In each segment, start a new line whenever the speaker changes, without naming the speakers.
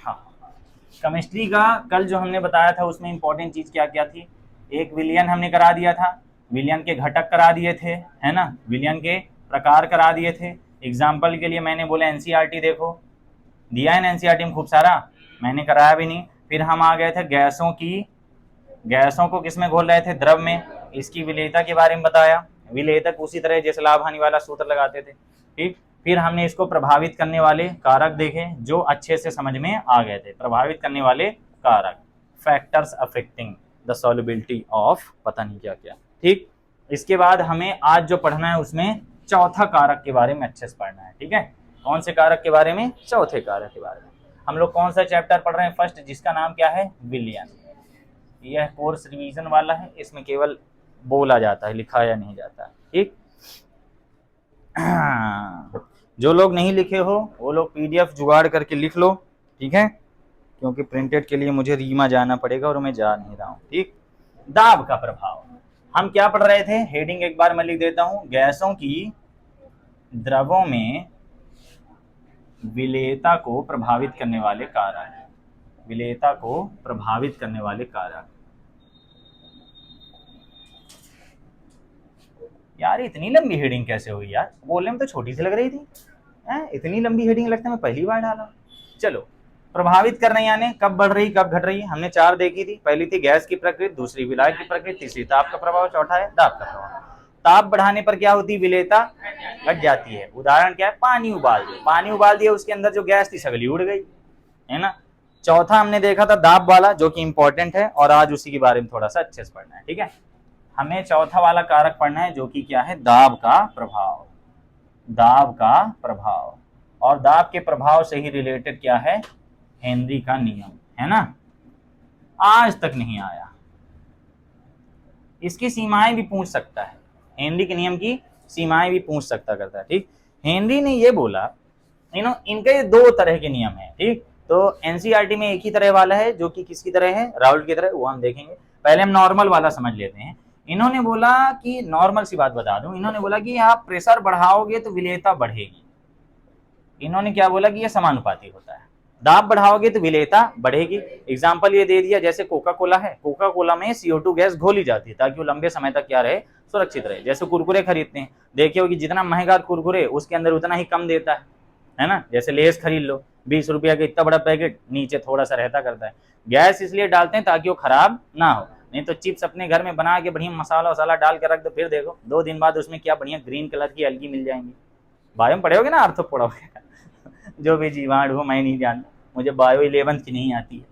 हाँ, केमिस्ट्री का कल जो हमने बताया था उसमें इंपॉर्टेंट चीज क्या क्या थी। एक विलयन हमने करा दिया था, विलयन के घटक करा दिए थे, है ना, विलयन के प्रकार करा दिए थे। एग्जाम्पल के लिए मैंने बोला एनसीईआरटी देखो, दिया है ना एनसीईआरटी में खूब सारा, मैंने कराया भी नहीं। फिर हम आ गए थे गैसों की, गैसों को किस में घोल रहे थे, द्रव में, इसकी विलेयता के बारे में बताया। विलेयतक उसी तरह जैसे लाभ हानि वाला सूत्र लगाते थे, ठीक। फिर हमने इसको प्रभावित करने वाले कारक देखे जो अच्छे से समझ में आ गए थे। प्रभावित करने वाले कारक, factors affecting the solubility of पता नहीं क्या क्या, ठीक। इसके बाद हमें आज जो पढ़ना है उसमें चौथा कारक के बारे में अच्छे से पढ़ना है, ठीक है। कौन से कारक के बारे में, चौथे कारक के बारे में। हम लोग कौन सा चैप्टर पढ़ रहे हैं, फर्स्ट, जिसका नाम क्या है, विलयन। यह कोर्स रिवीजन वाला है, इसमें केवल बोला जाता है, लिखाया नहीं जाता, ठीक। जो लोग नहीं लिखे हो वो लोग पीडीएफ जुगाड़ करके लिख लो, ठीक है, क्योंकि प्रिंटेड के लिए मुझे रीमा जाना पड़ेगा और मैं जा नहीं रहा हूं, ठीक। दाब का प्रभाव, हम क्या पढ़ रहे थे, हेडिंग एक बार मैं लिख देता हूं, गैसों की द्रवों में विलेयता को प्रभावित करने वाले कारक, विलेयता को प्रभावित करने वाले कारक। यार इतनी लंबी हेडिंग कैसे हुई यार, बोलने में तो छोटी सी लग रही थी, इतनी लंबी हेडिंग लगता है मैं पहली बार डाला। चलो, प्रभावित करना यानी कब बढ़ रही कब घट रही, हमने चार देखी थी। पहली थी गैस की प्रकृति, दूसरी विलायक की प्रकृति, तीसरी ताप का प्रभाव, चौथा है दाब का प्रभाव। ताप बढ़ाने पर क्या होती है, विलेयता घट जाती है। उदाहरण क्या है, पानी उबाल दिया, पानी उबाल दिया, उसके अंदर जो गैस थी सगली उड़ गई, है ना। चौथा हमने देखा था दाब वाला, जो कि इंपॉर्टेंट है और आज उसी के बारे में थोड़ा सा अच्छे से पढ़ना है, ठीक है। हमें चौथा वाला कारक पढ़ना है जो कि क्या है, दाब का प्रभाव, दाब का प्रभाव। और दाब के प्रभाव से ही रिलेटेड क्या है, हेनरी का नियम, है ना, आज तक नहीं आया। इसकी सीमाएं भी पूछ सकता है, हेनरी के नियम की सीमाएं भी पूछ सकता करता है, ठीक। हेनरी ने ये बोला, इनके दो तरह के नियम है, ठीक। तो एनसीईआरटी में एक ही तरह वाला है जो कि किसकी तरह है, राउल्ट की तरह, वो हम देखेंगे। पहले हम नॉर्मल वाला समझ लेते हैं। इन्होंने बोला कि, नॉर्मल सी बात बता दूं, इन्होंने बोला कि आप प्रेशर बढ़ाओगे तो विलेयता बढ़ेगी। इन्होंने क्या बोला कि ये समानुपाती होता है, दाब बढ़ाओगे तो विलेयता बढ़ेगी। एग्जाम्पल ये दे दिया, जैसे कोका कोला है, कोका कोला में CO2 गैस घोली जाती है ताकि वो लंबे समय तक क्या रहे, सुरक्षित रहे। जैसे कुरकुरे खरीदते हैं, देखिए कि जितना महंगा कुरकुरे उसके अंदर उतना ही कम देता है ना। जैसे लेस खरीद लो, 20 रुपया का इतना बड़ा पैकेट, नीचे थोड़ा सा रहता करता है। गैस इसलिए डालते हैं ताकि वो खराब ना हो, नहीं तो चिप्स अपने घर में बना के बढ़िया मसाला वसाला डाल के रख दो, फिर देखो 2 दिन बाद उसमें क्या बढ़िया ग्रीन कलर की अलगी मिल जाएंगी। बायो में पढ़े होगे ना, आर्थो पढ़ोगे जो भी जीवाणु हो, मैं नहीं जानता, मुझे बायो 11th की नहीं आती है,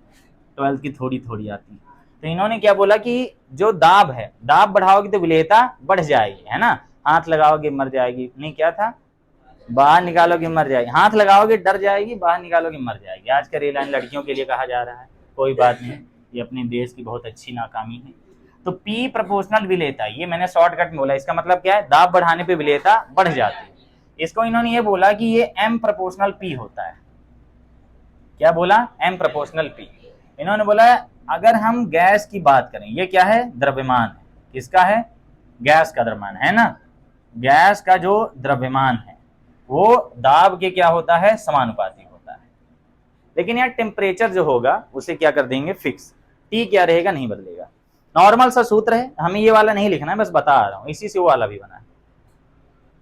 12th की थोड़ी थोड़ी आती है। तो इन्होंने क्या बोला कि जो दाब है, दाब बढ़ाओगे तो विलेयता बढ़ जाएगी, है ना। हाथ लगाओगे मर जाएगी, नहीं क्या था, बाहर निकालोगे मर जाएगी, हाथ लगाओगे डर जाएगी, बाहर निकालोगे मर जाएगी। आज का रेलाइन लड़कियों के लिए कहा जा रहा है, कोई बात नहीं, ये अपने देश की बहुत अच्छी नाकामी है। तो पी प्रोपोर्शनल विलेयता, ये मैंने शॉर्टकट में बोला, इसका मतलब क्या है, दाब बढ़ाने पे विलेयता बढ़ जाती है। इसको इन्होंने ये बोला कि ये M प्रोपोर्शनल P होता है। क्या बोला, M प्रोपोर्शनल P। इन्होंने बोला अगर हम गैस की बात करें, ये क्या है, द्रव्यमान है, किसका है, गैस का द्रव्यमान, है ना। गैस का जो द्रव्यमान है वो दाब के क्या होता है, समानुपाती होता है। लेकिन यार टेम्परेचर जो होगा उसे क्या कर देंगे, फिक्स, T क्या रहेगा, नहीं बदलेगा। नॉर्मल सा सूत्र है, हमें ये वाला नहीं लिखना है, बस बता रहा हूं, इसी से वो वाला भी बना है।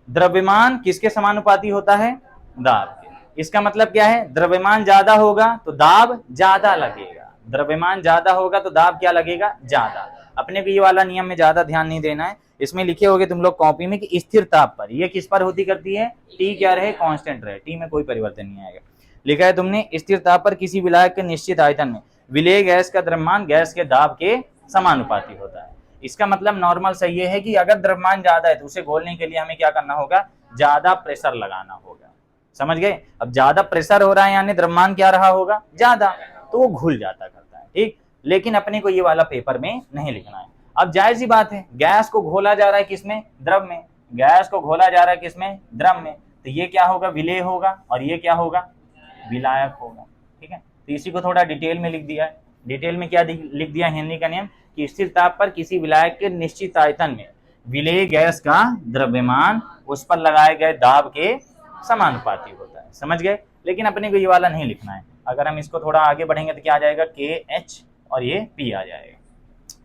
द्रव्यमान किसके समानुपाती होता है, दाब के। इसका मतलब क्या है, द्रव्यमान ज्यादा होगा तो दाब ज्यादा लगेगा, द्रव्यमान ज्यादा होगा तो दाब क्या लगेगा, ज्यादा। अपने को ये वाला नियम में ज्यादा ध्यान नहीं देना है। इसमें लिखे होगे तुम लोग कॉपी में कि स्थिर ताप पर, ये किस पर होती करती है, टी क्या रहे, कांस्टेंट रहे, टी में कोई परिवर्तन नहीं आएगा। लिखा है तुमने, स्थिर ताप पर किसी विलायक के निश्चित आयतन में विलेय गैस का द्रव्यमान गैस के दाब के समानुपाती होता है। इसका मतलब नॉर्मल सा ये है कि अगर द्रव्यमान ज्यादा है तो उसे घोलने के लिए हमें क्या करना होगा, ज्यादा प्रेशर लगाना होगा, समझ गए। अब ज्यादा प्रेशर हो रहा है यानी द्रव्यमान क्या रहा होगा, ज्यादा, तो वो घुल जाता करता है, ठीक। लेकिन अपने को ये वाला पेपर में नहीं लिखना है। अब जायज सी बात है, गैस को घोला जा रहा है किसमें, द्रव में, गैस को घोला जा रहा है किसमें, द्रव में, तो ये क्या होगा, विलेय होगा, और ये क्या होगा, विलायक होगा, ठीक है। तो इसी को थोड़ा डिटेल में लिख दिया है। डिटेल में क्या लिख दिया, हेनरी का नियम कि स्थिर ताप पर किसी विलायक के निश्चित आयतन में विलेय गैस का द्रव्यमान उस पर लगाए गए दाब के समानुपाती होता है, समझ गए। लेकिन अपने को ये वाला नहीं लिखना है, अगर हम इसको थोड़ा आगे बढ़ेंगे तो क्या आ जाएगा, KH और ये P आ जाएगा।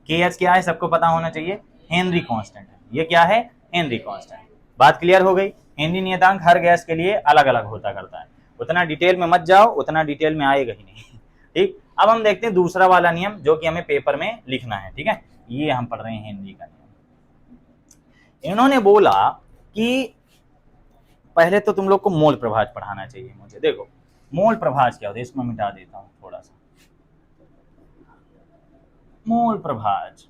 KH क्या है सबको पता होना चाहिए, हेनरी कांस्टेंट है। ये क्या है, हेनरी कांस्टेंट। बात क्लियर हो गई। हेनरी नियतांक हर गैस के लिए अलग अलग होता करता है, उतना डिटेल में मत जाओ, उतना डिटेल में आएगा ही नहीं। ठीक, अब हम देखते हैं दूसरा वाला नियम जो कि हमें पेपर में लिखना है। ठीक है, ये हम पढ़ रहे हैं हेनरी का नियम। इन्होंने बोला कि पहले तो तुम लोग को मोल प्रभाज पढ़ाना चाहिए मुझे। देखो मोल प्रभाज क्या होता है, इसको मिटा देता हूं थोड़ा सा। मोल प्रभाज,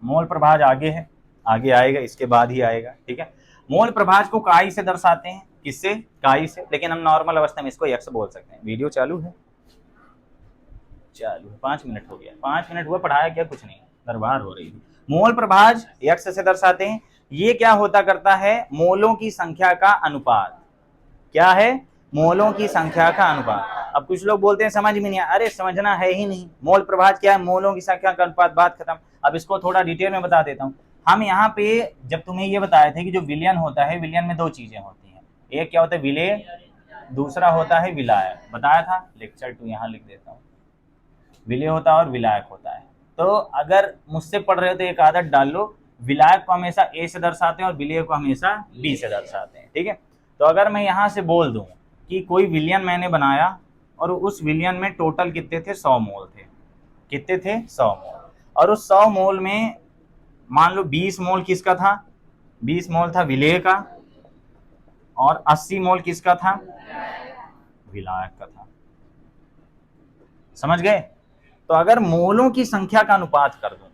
मोल प्रभाज आगे है, आगे आएगा, इसके बाद ही आएगा। ठीक है, मोल प्रभाज को काई से दर्शाते हैं, किससे, काई से, लेकिन हम नॉर्मल अवस्था में इसको एक्स बोल सकते हैं। वीडियो चालू है, चालू है, 5 मिनट हो गया, 5 मिनट हुआ, पढ़ाया क्या, कुछ नहीं, दरबार हो रही थी। मोल प्रभाज एक्स से दर्शाते हैं। ये क्या होता करता है, मोलों की संख्या का अनुपात। क्या है, मोलों की संख्या का अनुपात। अब कुछ लोग बोलते हैं समझ में नहीं आया, अरे समझना है ही नहीं, मोल प्रभाज क्या है, मोलों की संख्या का अनुपात, बात खत्म। अब इसको थोड़ा डिटेल में बता देता हूँ। हम यहाँ पे जब तुम्हें ये बताए थे कि जो विलयन होता है, विलयन में 2 चीजें होती हैं, एक क्या होता है विलेय, दूसरा होता है विलायक। बताया था, लेक्चर 2 यहाँ लिख देता हूँ। विलेय होता है और विलायक होता है। तो अगर मुझसे पढ़ रहे हो तो एक आदत डाल लो, विलायक को हमेशा ए से दर्शाते हैं और विलेय को हमेशा बी से दर्शाते हैं। ठीक है, तो अगर मैं यहाँ से बोल दूं कि कोई विलयन मैंने बनाया और उस विलयन में टोटल कितने थे, 100 मोल थे। कितने थे, 100 मोल। और उस 100 मोल में मान लो 20 मोल किसका था, 20 मोल था विलेय का, और 80 मोल किसका था, विलायक का था। समझ गए। तो अगर मोलों की संख्या का अनुपात कर दो,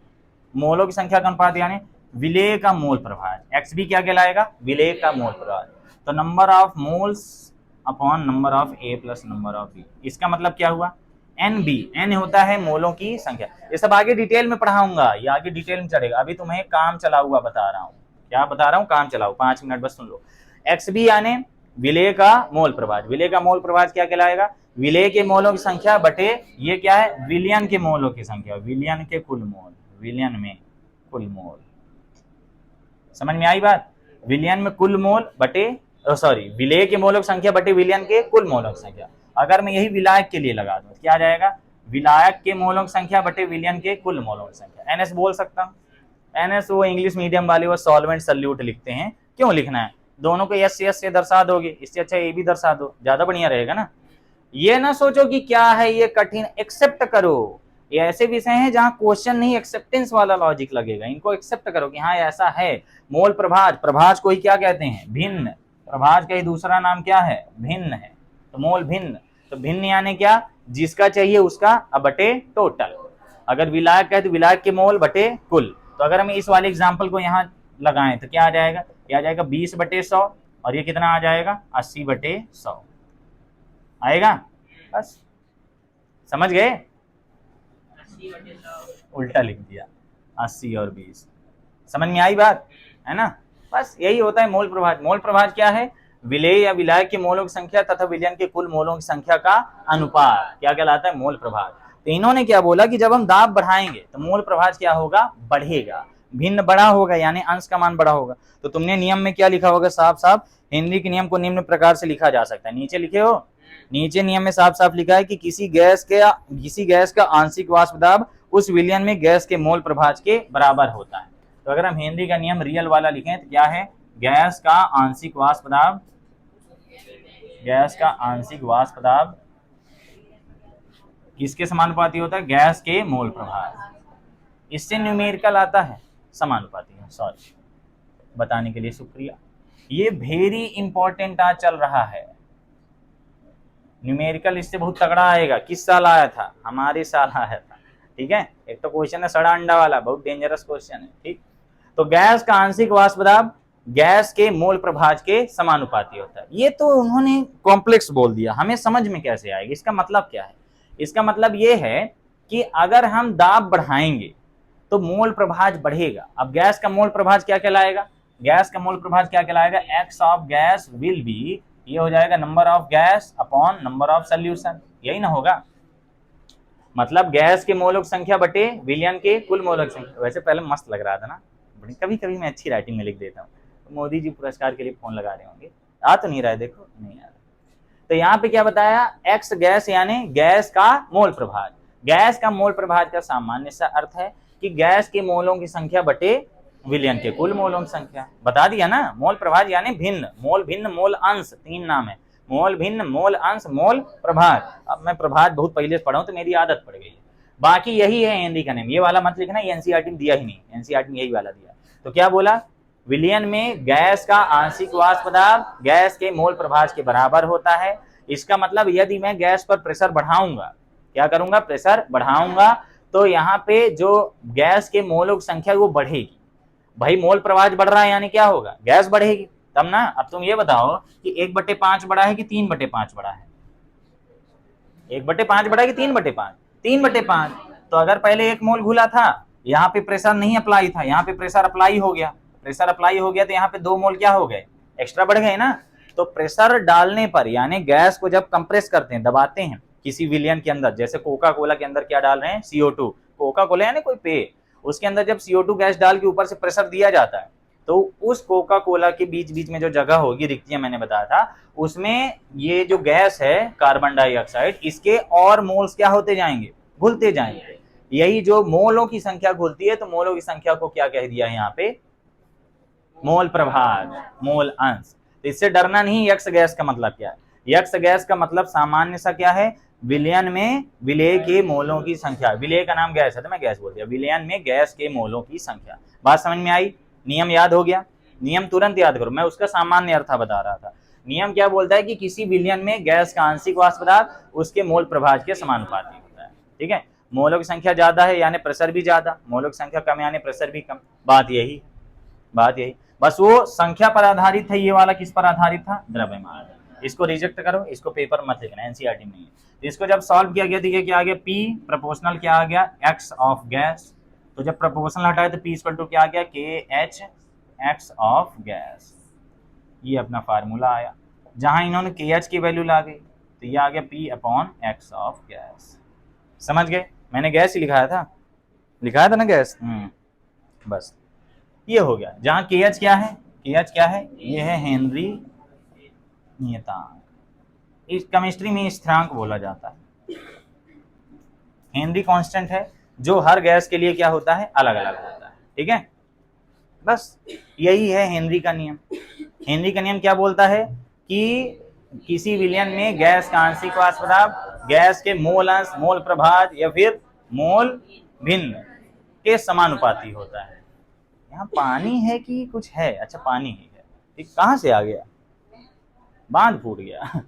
मोलों की संख्या का अनुपात यानी विलेय का मोल प्रभाज, एक्स भी क्या कहलाएगा, विलेय का मोल प्रभाज। तो number of moles upon number of A plus number of B, इसका मतलब क्या हुआ, एन बी। एन होता है मोलों की संख्या। ये सब आगे डिटेल में पढ़ाऊंगा, ये आगे डिटेल में चलेगा। अभी तुम्हें काम चला हुआ बता रहा हूँ। क्या बता रहा हूँ, काम चलाओ, 5 मिनट बस सुन लो। एक्स बी यानी विलेय का मोल प्रभाज। विलेय का मोल प्रभाज क्या कहलाएगा, विलेय के मोलों की संख्या बटे ये क्या है, विलयन के मोलों की संख्या, विलयन के कुल मोल, विलयन में कुल मोल। समझ में आई बात, विलयन में कुल मोल बटे, सॉरी, विलेय के मोलों की संख्या बटे विलयन के कुल मोलों की संख्या। अगर मैं यही विलायक के लिए लगा दूं क्या आ जाएगा, विलायक के मोलों की संख्या बटे विलयन के कुल मोलों की संख्या। एनएस बोल सकता हूं। एनएस वो इंग्लिश मीडियम वाले वो सॉल्वेंट सल्यूट लिखते हैं, क्यों लिखना है, दोनों को एस से दर्शा दोगे, इससे अच्छा ए भी दर्शा दो, ज्यादा बढ़िया रहेगा ना। ये ना सोचो कि क्या है ये कठिन, एक्सेप्ट करो। ये ऐसे विषय हैं जहां क्वेश्चन नहीं, एक्सेप्टेंस वाला लॉजिक लगेगा, इनको एक्सेप्ट करो कि हाँ ऐसा है। मोल प्रभाज, प्रभाज को ही क्या कहते हैं, भिन्न। प्रभाज का ही दूसरा नाम क्या है, भिन्न है। तो मोल भिन्न, तो भिन्न यानी क्या, जिसका चाहिए उसका अब बटे टोटल। अगर विलायक है तो विलायक के मोल बटे कुल। तो अगर हम इस वाले एग्जाम्पल को यहाँ लगाएं तो क्या आ जाएगा, ये आ जाएगा 20 बटे 100, और ये कितना आ जाएगा, 80 बटे 100 आएगा। बस समझ गए, उल्टा लिख दिया, 80 और 20। समझ में आई बात है ना। बस यही होता है मोल प्रभाज। मोल प्रभाज क्या है, विलेय या विलायक के मोलों की संख्या तथा विलयन के कुल मोलों की संख्या का अनुपात, क्या कहलाता है, मोल प्रभाज। तो इन्होंने क्या बोला कि जब हम दाब बढ़ाएंगे तो मोल प्रभाज क्या होगा, बढ़ेगा, भिन्न बड़ा होगा, यानी अंश का मान बड़ा होगा। तो तुमने नियम में क्या लिखा होगा, साफ साफ हेनरी के नियम को निम्न प्रकार से लिखा जा सकता है, नीचे लिखे हो, नीचे नियम में साफ साफ लिखा है कि किसी गैस का आंशिक वाष्प दाब उस विलयन में गैस के मोल प्रभाज के बराबर होता है। तो अगर हम हेनरी का नियम रियल वाला लिखें तो क्या है, गैस का आंशिक वाष्प दाब, गैस का आंशिक वाष्प दाब किसके समानुपाती होता है, गैस के मोल प्रभाज। इससे न्यूमेरिकल आता है, समानुपाती है, सॉरी, बताने के लिए शुक्रिया। ये वेरी इंपॉर्टेंट आज चल रहा है, न्यूमेरिकल इससे बहुत तगड़ा आएगा। किस साल आया था, हमारे साल आया था। ठीक है, एक तो क्वेश्चन है सड़ा अंडा वाला, बहुत डेंजरस क्वेश्चन है। ठीक, तो गैस का आंशिक वाष्प दाब गैस के मोल प्रभाज के समानुपाती होता है। ये तो उन्होंने कॉम्प्लेक्स बोल दिया, हमें समझ में कैसे आएगी, इसका मतलब क्या है, इसका मतलब ये है कि अगर हम दाब बढ़ाएंगे तो मोल प्रभाज बढ़ेगा। अब गैस का मोल प्रभाज क्या कहलाएगा, गैस का मोल प्रभाज क्या कहलाएगा, x of gas will be, ये हो जाएगा number of gas upon number of solution, यही ना होगा। मतलब गैस के मोलों की संख्या बटे विलयन के कुल मोलों की संख्या। वैसे पहले मस्त लग रहा था ना, कभी कभी मैं अच्छी राइटिंग में लिख देता हूँ। तो मोदी जी पुरस्कार के लिए फोन लगा रहे होंगे, आ तो नहीं रहा है, देखो नहीं आ रहा। तो यहाँ पे क्या बताया, एक्स गैस यानी गैस का मोल प्रभाज। गैस का मोल प्रभाज का सामान्य सा अर्थ है कि गैस के मोलों की संख्या बटे विलयन के कुल मोलों की संख्या। बता दिया ना, मोल प्रभाज यानी भिन्न, मोल अंश, तीन नाम है, मोल भिन्न, मोल अंश, मोल प्रभाज। अब मैं प्रभाज बहुत पहले से पढ़ा हूं तो मेरी आदत पड़ गई है। बाकी यही है हेनरी का नियम, ये वाला मत लिखना, ये एनसीईआरटी में दिया ही नहीं, एनसीईआरटी में यही वाला दिया। तो क्या बोला, विलयन में गैस का आंशिक वाष्प दाब गैस के मोल प्रभाज के बराबर होता है। इसका मतलब यदि मैं गैस पर प्रेशर बढ़ाऊंगा, क्या करूंगा, प्रेशर बढ़ाऊंगा, तो यहाँ पे जो गैस के मोलों की संख्या वो बढ़ेगी। भाई मोल प्रभाज बढ़ रहा है यानी क्या होगा, गैस बढ़ेगी तब ना। अब तुम ये बताओ कि 1/5 बड़ा है कि 3/5 बड़ा है? 1/5 बड़ा है कि 3/5? 3/5। तो अगर पहले 1 मोल घुला था, यहाँ पे प्रेशर नहीं अप्लाई था, यहाँ पे प्रेशर अप्लाई हो गया, प्रेशर अप्लाई हो गया तो यहाँ पे 2 मोल क्या हो गए, एक्स्ट्रा बढ़ गए ना। तो प्रेशर डालने पर यानी गैस को जब कंप्रेस करते हैं, दबाते हैं किसी विलयन के अंदर, जैसे कोका कोला के अंदर क्या डाल रहे हैं, CO2, कोका कोला यानी कोई पेय, उसके अंदर जब CO2 गैस डाल के ऊपर से प्रेशर दिया जाता है, तो उस कोका कोला के बीच बीच में जो जगह होगी, रिक्तियां मैंने बताया था, उसमें ये जो गैस है कार्बन डाइऑक्साइड, इसके और मोल्स क्या होते जाएंगे, घुलते जाएंगे। यही जो मोलों की संख्या घुलती है, तो मोलों की संख्या को क्या कह दिया है यहाँ पे, मोल प्रभाज, मोल अंश। तो इससे डरना नहीं, यक्स गैस का मतलब क्या है, यक्स गैस का मतलब सामान्य सा क्या है, विलयन में विलेय के मोलों की संख्या, विलेय का नाम गैस है तो मैं गैस बोल दिया, विलयन में गैस के मोलों की संख्या। बात समझ में आई, नियम याद हो गया, नियम तुरंत याद करो, मैं उसका सामान्य अर्थ बता रहा था। नियम क्या बोलता है कि किसी विलयन में गैस का आंशिक वाष्प दाब उसके मोल प्रभाज के समानुपाती होता है। ठीक है, मोलों की संख्या ज्यादा है यानी प्रेशर भी ज्यादा, मोलों की संख्या कम यानी प्रेशर भी कम। बात यही, बस वो संख्या पर आधारित है, ये वाला किस पर आधारित था, द्रव्यमान। इसको रिजेक्ट करो, इसको पेपर मत लिखना, एनसीईआरटी में नहीं है। तो इसको जब सॉल्व किया गया तो ये क्या आ गया, P प्रोपोर्शनल क्या आ गया, x ऑफ गैस। तो जब प्रोपोर्शनल हटाए तो P इक्वल टू क्या आ गया, KH x ऑफ गैस। ये अपना फार्मूला आया, जहां इन्होंने KH की वैल्यू ला गई तो ये आ गया P upon x of gas. समझ गए, मैंने गैस ही लिखाया था ना गैस। बस ये हो गया। जहां KH क्या है, KH क्या है, ये है हेनरी नियतांक, इस केमिस्ट्री में स्थिरांक बोला जाता है। हेनरी कांस्टेंट है जो हर गैस के लिए क्या होता है, अलग अलग होता है। ठीक है, बस यही है हेनरी का नियम। हेनरी का नियम क्या बोलता है कि किसी विलयन में गैस का आंशिक वाष्प दाब गैस के मोल अंश, मोल प्रभाज या फिर मोल भिन्न के समानुपाती होता है। यहाँ पानी है कि कुछ है, अच्छा पानी ही है, ठीक, कहाँ से आ गया, बांध फूट गया।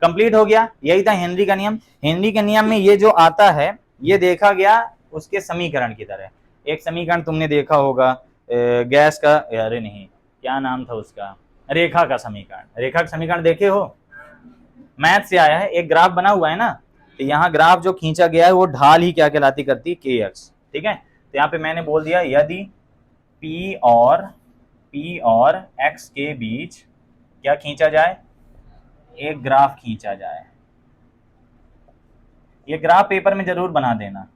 कंप्लीट हो गया, यही था हेनरी का नियम। हेनरी के नियम में ये जो आता है ये देखा गया उसके समीकरण की तरह। एक समीकरण तुमने देखा होगा गैस का, अरे नहीं क्या नाम था उसका, रेखा का समीकरण। रेखा का समीकरण देखे हो, मैथ से आया है, एक ग्राफ बना हुआ है ना, तो यहाँ ग्राफ जो खींचा गया है वो ढाल ही क्या कहलाती करती, KX। ठीक है, तो यहाँ पे मैंने बोल दिया यदि P और X के बीच क्या खींचा जाए, एक ग्राफ खींचा जाए। ये ग्राफ पेपर में जरूर बना देना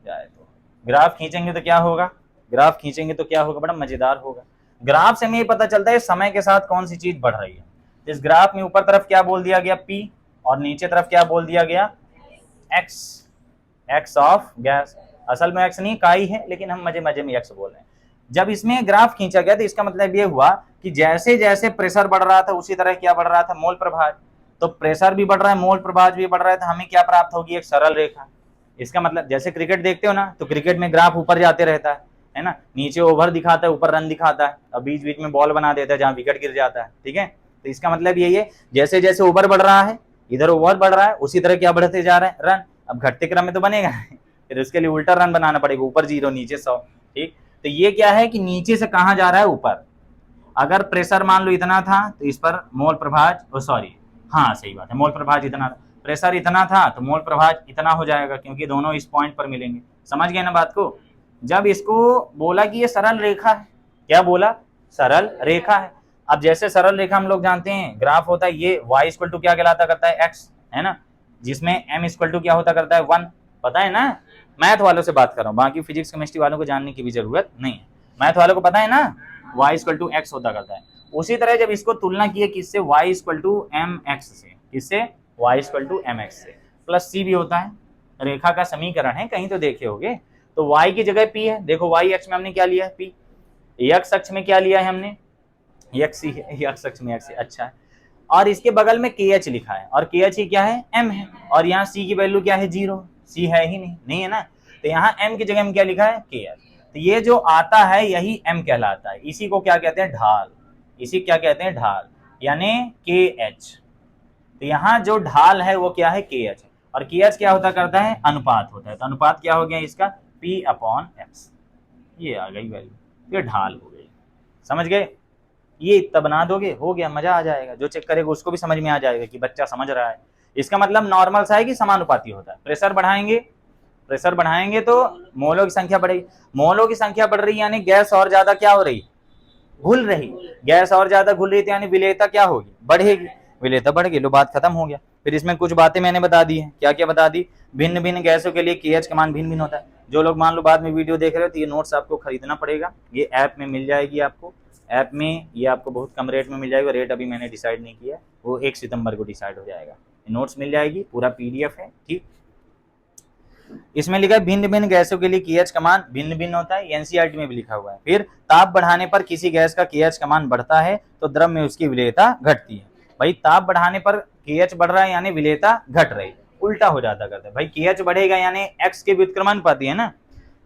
जाए, तो ग्राफ खींचेंगे तो क्या होगा, ग्राफ खींचेंगे तो क्या होगा, बड़ा मजेदार होगा। ग्राफ से हमें पता चलता है समय के साथ कौन सी चीज बढ़ रही है। इस ग्राफ में ऊपर तरफ क्या बोल दिया गया, P, और नीचे तरफ क्या बोल दिया गया, X ऑफ गैस। असल में X नहीं काई है, लेकिन हम मजे मजे में X बोल रहे हैं। जब इसमें ग्राफ खींचा गया तो इसका मतलब ये हुआ कि जैसे जैसे प्रेशर बढ़ रहा था उसी तरह क्या बढ़ रहा था, मोल प्रभाज। तो प्रेशर भी बढ़ रहा है, मोल प्रभाज भी बढ़ रहा है, तो हमें क्या प्राप्त होगी, एक सरल रेखा। इसका मतलब जैसे क्रिकेट देखते हो ना, तो क्रिकेट में ग्राफ ऊपर जाते रहता है ना, नीचे ओवर दिखाता है, ऊपर रन दिखाता है, और बीच बीच में बॉल बना देता है जहां विकेट गिर जाता है। ठीक है, तो इसका मतलब यही है, जैसे जैसे ओवर बढ़ रहा है, इधर ओवर बढ़ रहा है, उसी तरह क्या बढ़ते जा रहे हैं, रन। अब घटते क्रम में तो बनेगा फिर उसके लिए उल्टा रन बनाना पड़ेगा, ऊपर 0 नीचे 100। ठीक, तो ये क्या है कि नीचे से कहां जा रहा है, ऊपर। अगर प्रेशर मान लो इतना था तो इस पर मोल प्रभाज, सॉरी हाँ सही बात है, मोल प्रभाज इतना था, प्रेशर इतना था तो मोल प्रभाज इतना हो जाएगा, क्योंकि दोनों इस पॉइंट पर मिलेंगे। समझ गए ना बात को। जब इसको बोला कि ये सरल रेखा है, क्या बोला, सरल रेखा है। अब जैसे सरल रेखा हम लोग जानते हैं ग्राफ होता है ये, y इक्वल टू क्या कहलाता करता है, x, है ना, जिसमें m इक्वल टू क्या होता करता है, 1। पता है ना, मैथ वालों से बात कर रहा हूँ, बाकी फिजिक्स केमिस्ट्री वालों को जानने की भी जरूरत नहीं है, मैथ वालों को पता है ना। y इक्वल टू एक्स होता करता है। उसी तरह जब इसको तुलना किए किससे, y equal to m x से, किससे, y equal to m x से, प्लस c भी होता है, रेखा का समीकरण है, कहीं तो देखे होगे। तो y की जगह p है, देखो y अक्ष में हमने क्या लिया है, p, x अक्ष में क्या लिया है हमने, x ही है, x अक्ष में x है, अच्छा है। और इसके बगल में kh लिखा है, और kh ही क्या है, m है, और यहाँ c की वैल्यू क्या है, 0, c है ही नहीं, नहीं है ना, तो यहाँ m की जगह में क्या लिखा है, kh। तो ये जो आता है यही m कहलाता है, इसी को क्या कहते हैं, ढाल, इसी क्या कहते हैं, ढाल, यानी kh। तो यहाँ जो ढाल है वो क्या है, kh, और kh क्या होता करता है, अनुपात होता है। तो अनुपात क्या हो गया इसका, p अपॉन x, ये आ गई वैल्यू, ये ढाल हो गई, समझ गए। ये इतना बना दोगे, हो गया, मजा आ जाएगा, जो चेक करेगा उसको भी समझ में आ जाएगा कि बच्चा समझ रहा है। इसका मतलब नॉर्मल सा है कि समानुपाती होता है। प्रेशर बढ़ाएंगे, प्रेशर बढ़ाएंगे तो मोलों की संख्या बढ़ेगी, मोलों की संख्या बढ़ रही यानी गैस और ज्यादा क्या हो रही, घुल रही, गैस और ज्यादा घुल रही थी यानी विलेयता क्या होगी, बढ़ेगी, विलेयता बढ़ गई, लो बात खत्म हो गया। फिर इसमें कुछ बातें मैंने बता दी है, क्या क्या बता दी, भिन्न भिन्न गैसों के लिए KH का मान भिन्न भिन्न होता है। जो लोग मान लो बाद में वीडियो देख रहे हो तो ये नोट्स आपको खरीदना पड़ेगा, ये ऐप में मिल जाएगी आपको, ऐप में ये आपको बहुत कम रेट में मिल जाएगा, रेट अभी मैंने डिसाइड नहीं किया, वो 1 सितंबर को डिसाइड हो जाएगा। नोट्स मिल जाएगी, पूरा PDF है, ठीक। इसमें लिखा है भिन्न भिन्न गैसों के लिए KH का मान भिन्न भिन्न होता है, NCERT में भी लिखा हुआ है। फिर ताप बढ़ाने पर किसी गैस का KH का मान बढ़ता है तो द्रव में उसकी विलेयता घटती है। भाई ताप बढ़ाने पर KH बढ़ रहा है यानी विलेयता घट रही, उल्टा हो जाता करता है। भाई KH बढ़ेगा यानी x के व्युत्क्रमानुपाती है ना,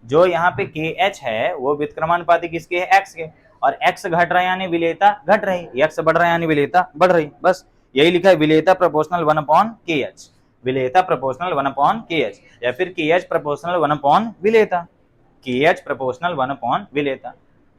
जो यहाँ पे KH है वो व्युत्क्रमानुपाती किसके है, x के, और x घट रहा है यानी विलेयता घट रही, x बढ़ रहा है यानी विलेयता बढ़ रही, बस यही लिखा है, विलेयता प्रोपोर्शनल 1/KH, विलेयता प्रोपोर्शनल 1/KH, या फिर KH प्रोपोर्शनल 1/ विलेयता, KH प्रोपोर्शनल 1/ विलेयता।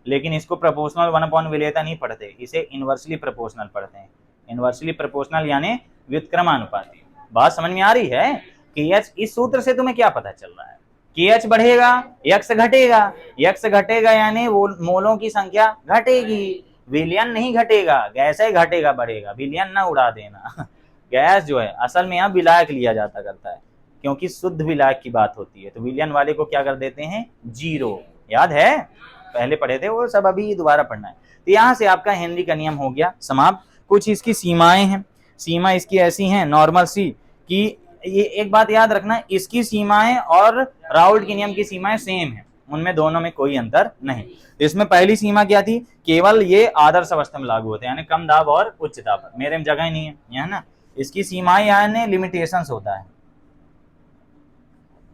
लेकिन इसको प्रोपोर्शनल 1/ विलेयता नहीं पढ़ते, इसे इनवर्सली प्रोपोर्शनल पढ़ते हैं। इनवर्सली प्रोपोर्शनल यानी व्युत्क्रमानुपाती। बात समझ में आ रही है। KH, इस सूत्र से तुम्हें क्या पता चल रहा है, KH बढ़ेगा x घटेगा, x घटेगा यानी मोलों की संख्या घटेगी, विलयन नहीं घटेगा, गैस ही घटेगा बढ़ेगा, विलयन ना उड़ा देना। गैस जो है असल में यहाँ विलायक लिया जाता करता है, क्योंकि शुद्ध विलायक की बात होती है, तो विलयन वाले को क्या कर देते हैं, 0, याद है पहले पढ़े थे वो सब, अभी दोबारा पढ़ना है। तो यहाँ से आपका हेनरी का नियम हो गया समाप्त। कुछ इसकी सीमाएं हैं, सीमा इसकी ऐसी हैं नॉर्मल सी कि ये एक बात याद रखना, इसकी सीमाएं और राउल्ट के नियम की सीमाएं सेम है, उनमें दोनों में कोई अंतर नहीं। तो इसमें पहली सीमा क्या थी, केवल ये आदर्श अवस्था में लागू होते हैं, यानी कम दाब और उच्च दाब, मेरे में जगह ही नहीं है ना। इसकी सीमाएं यानी लिमिटेशंस होता है।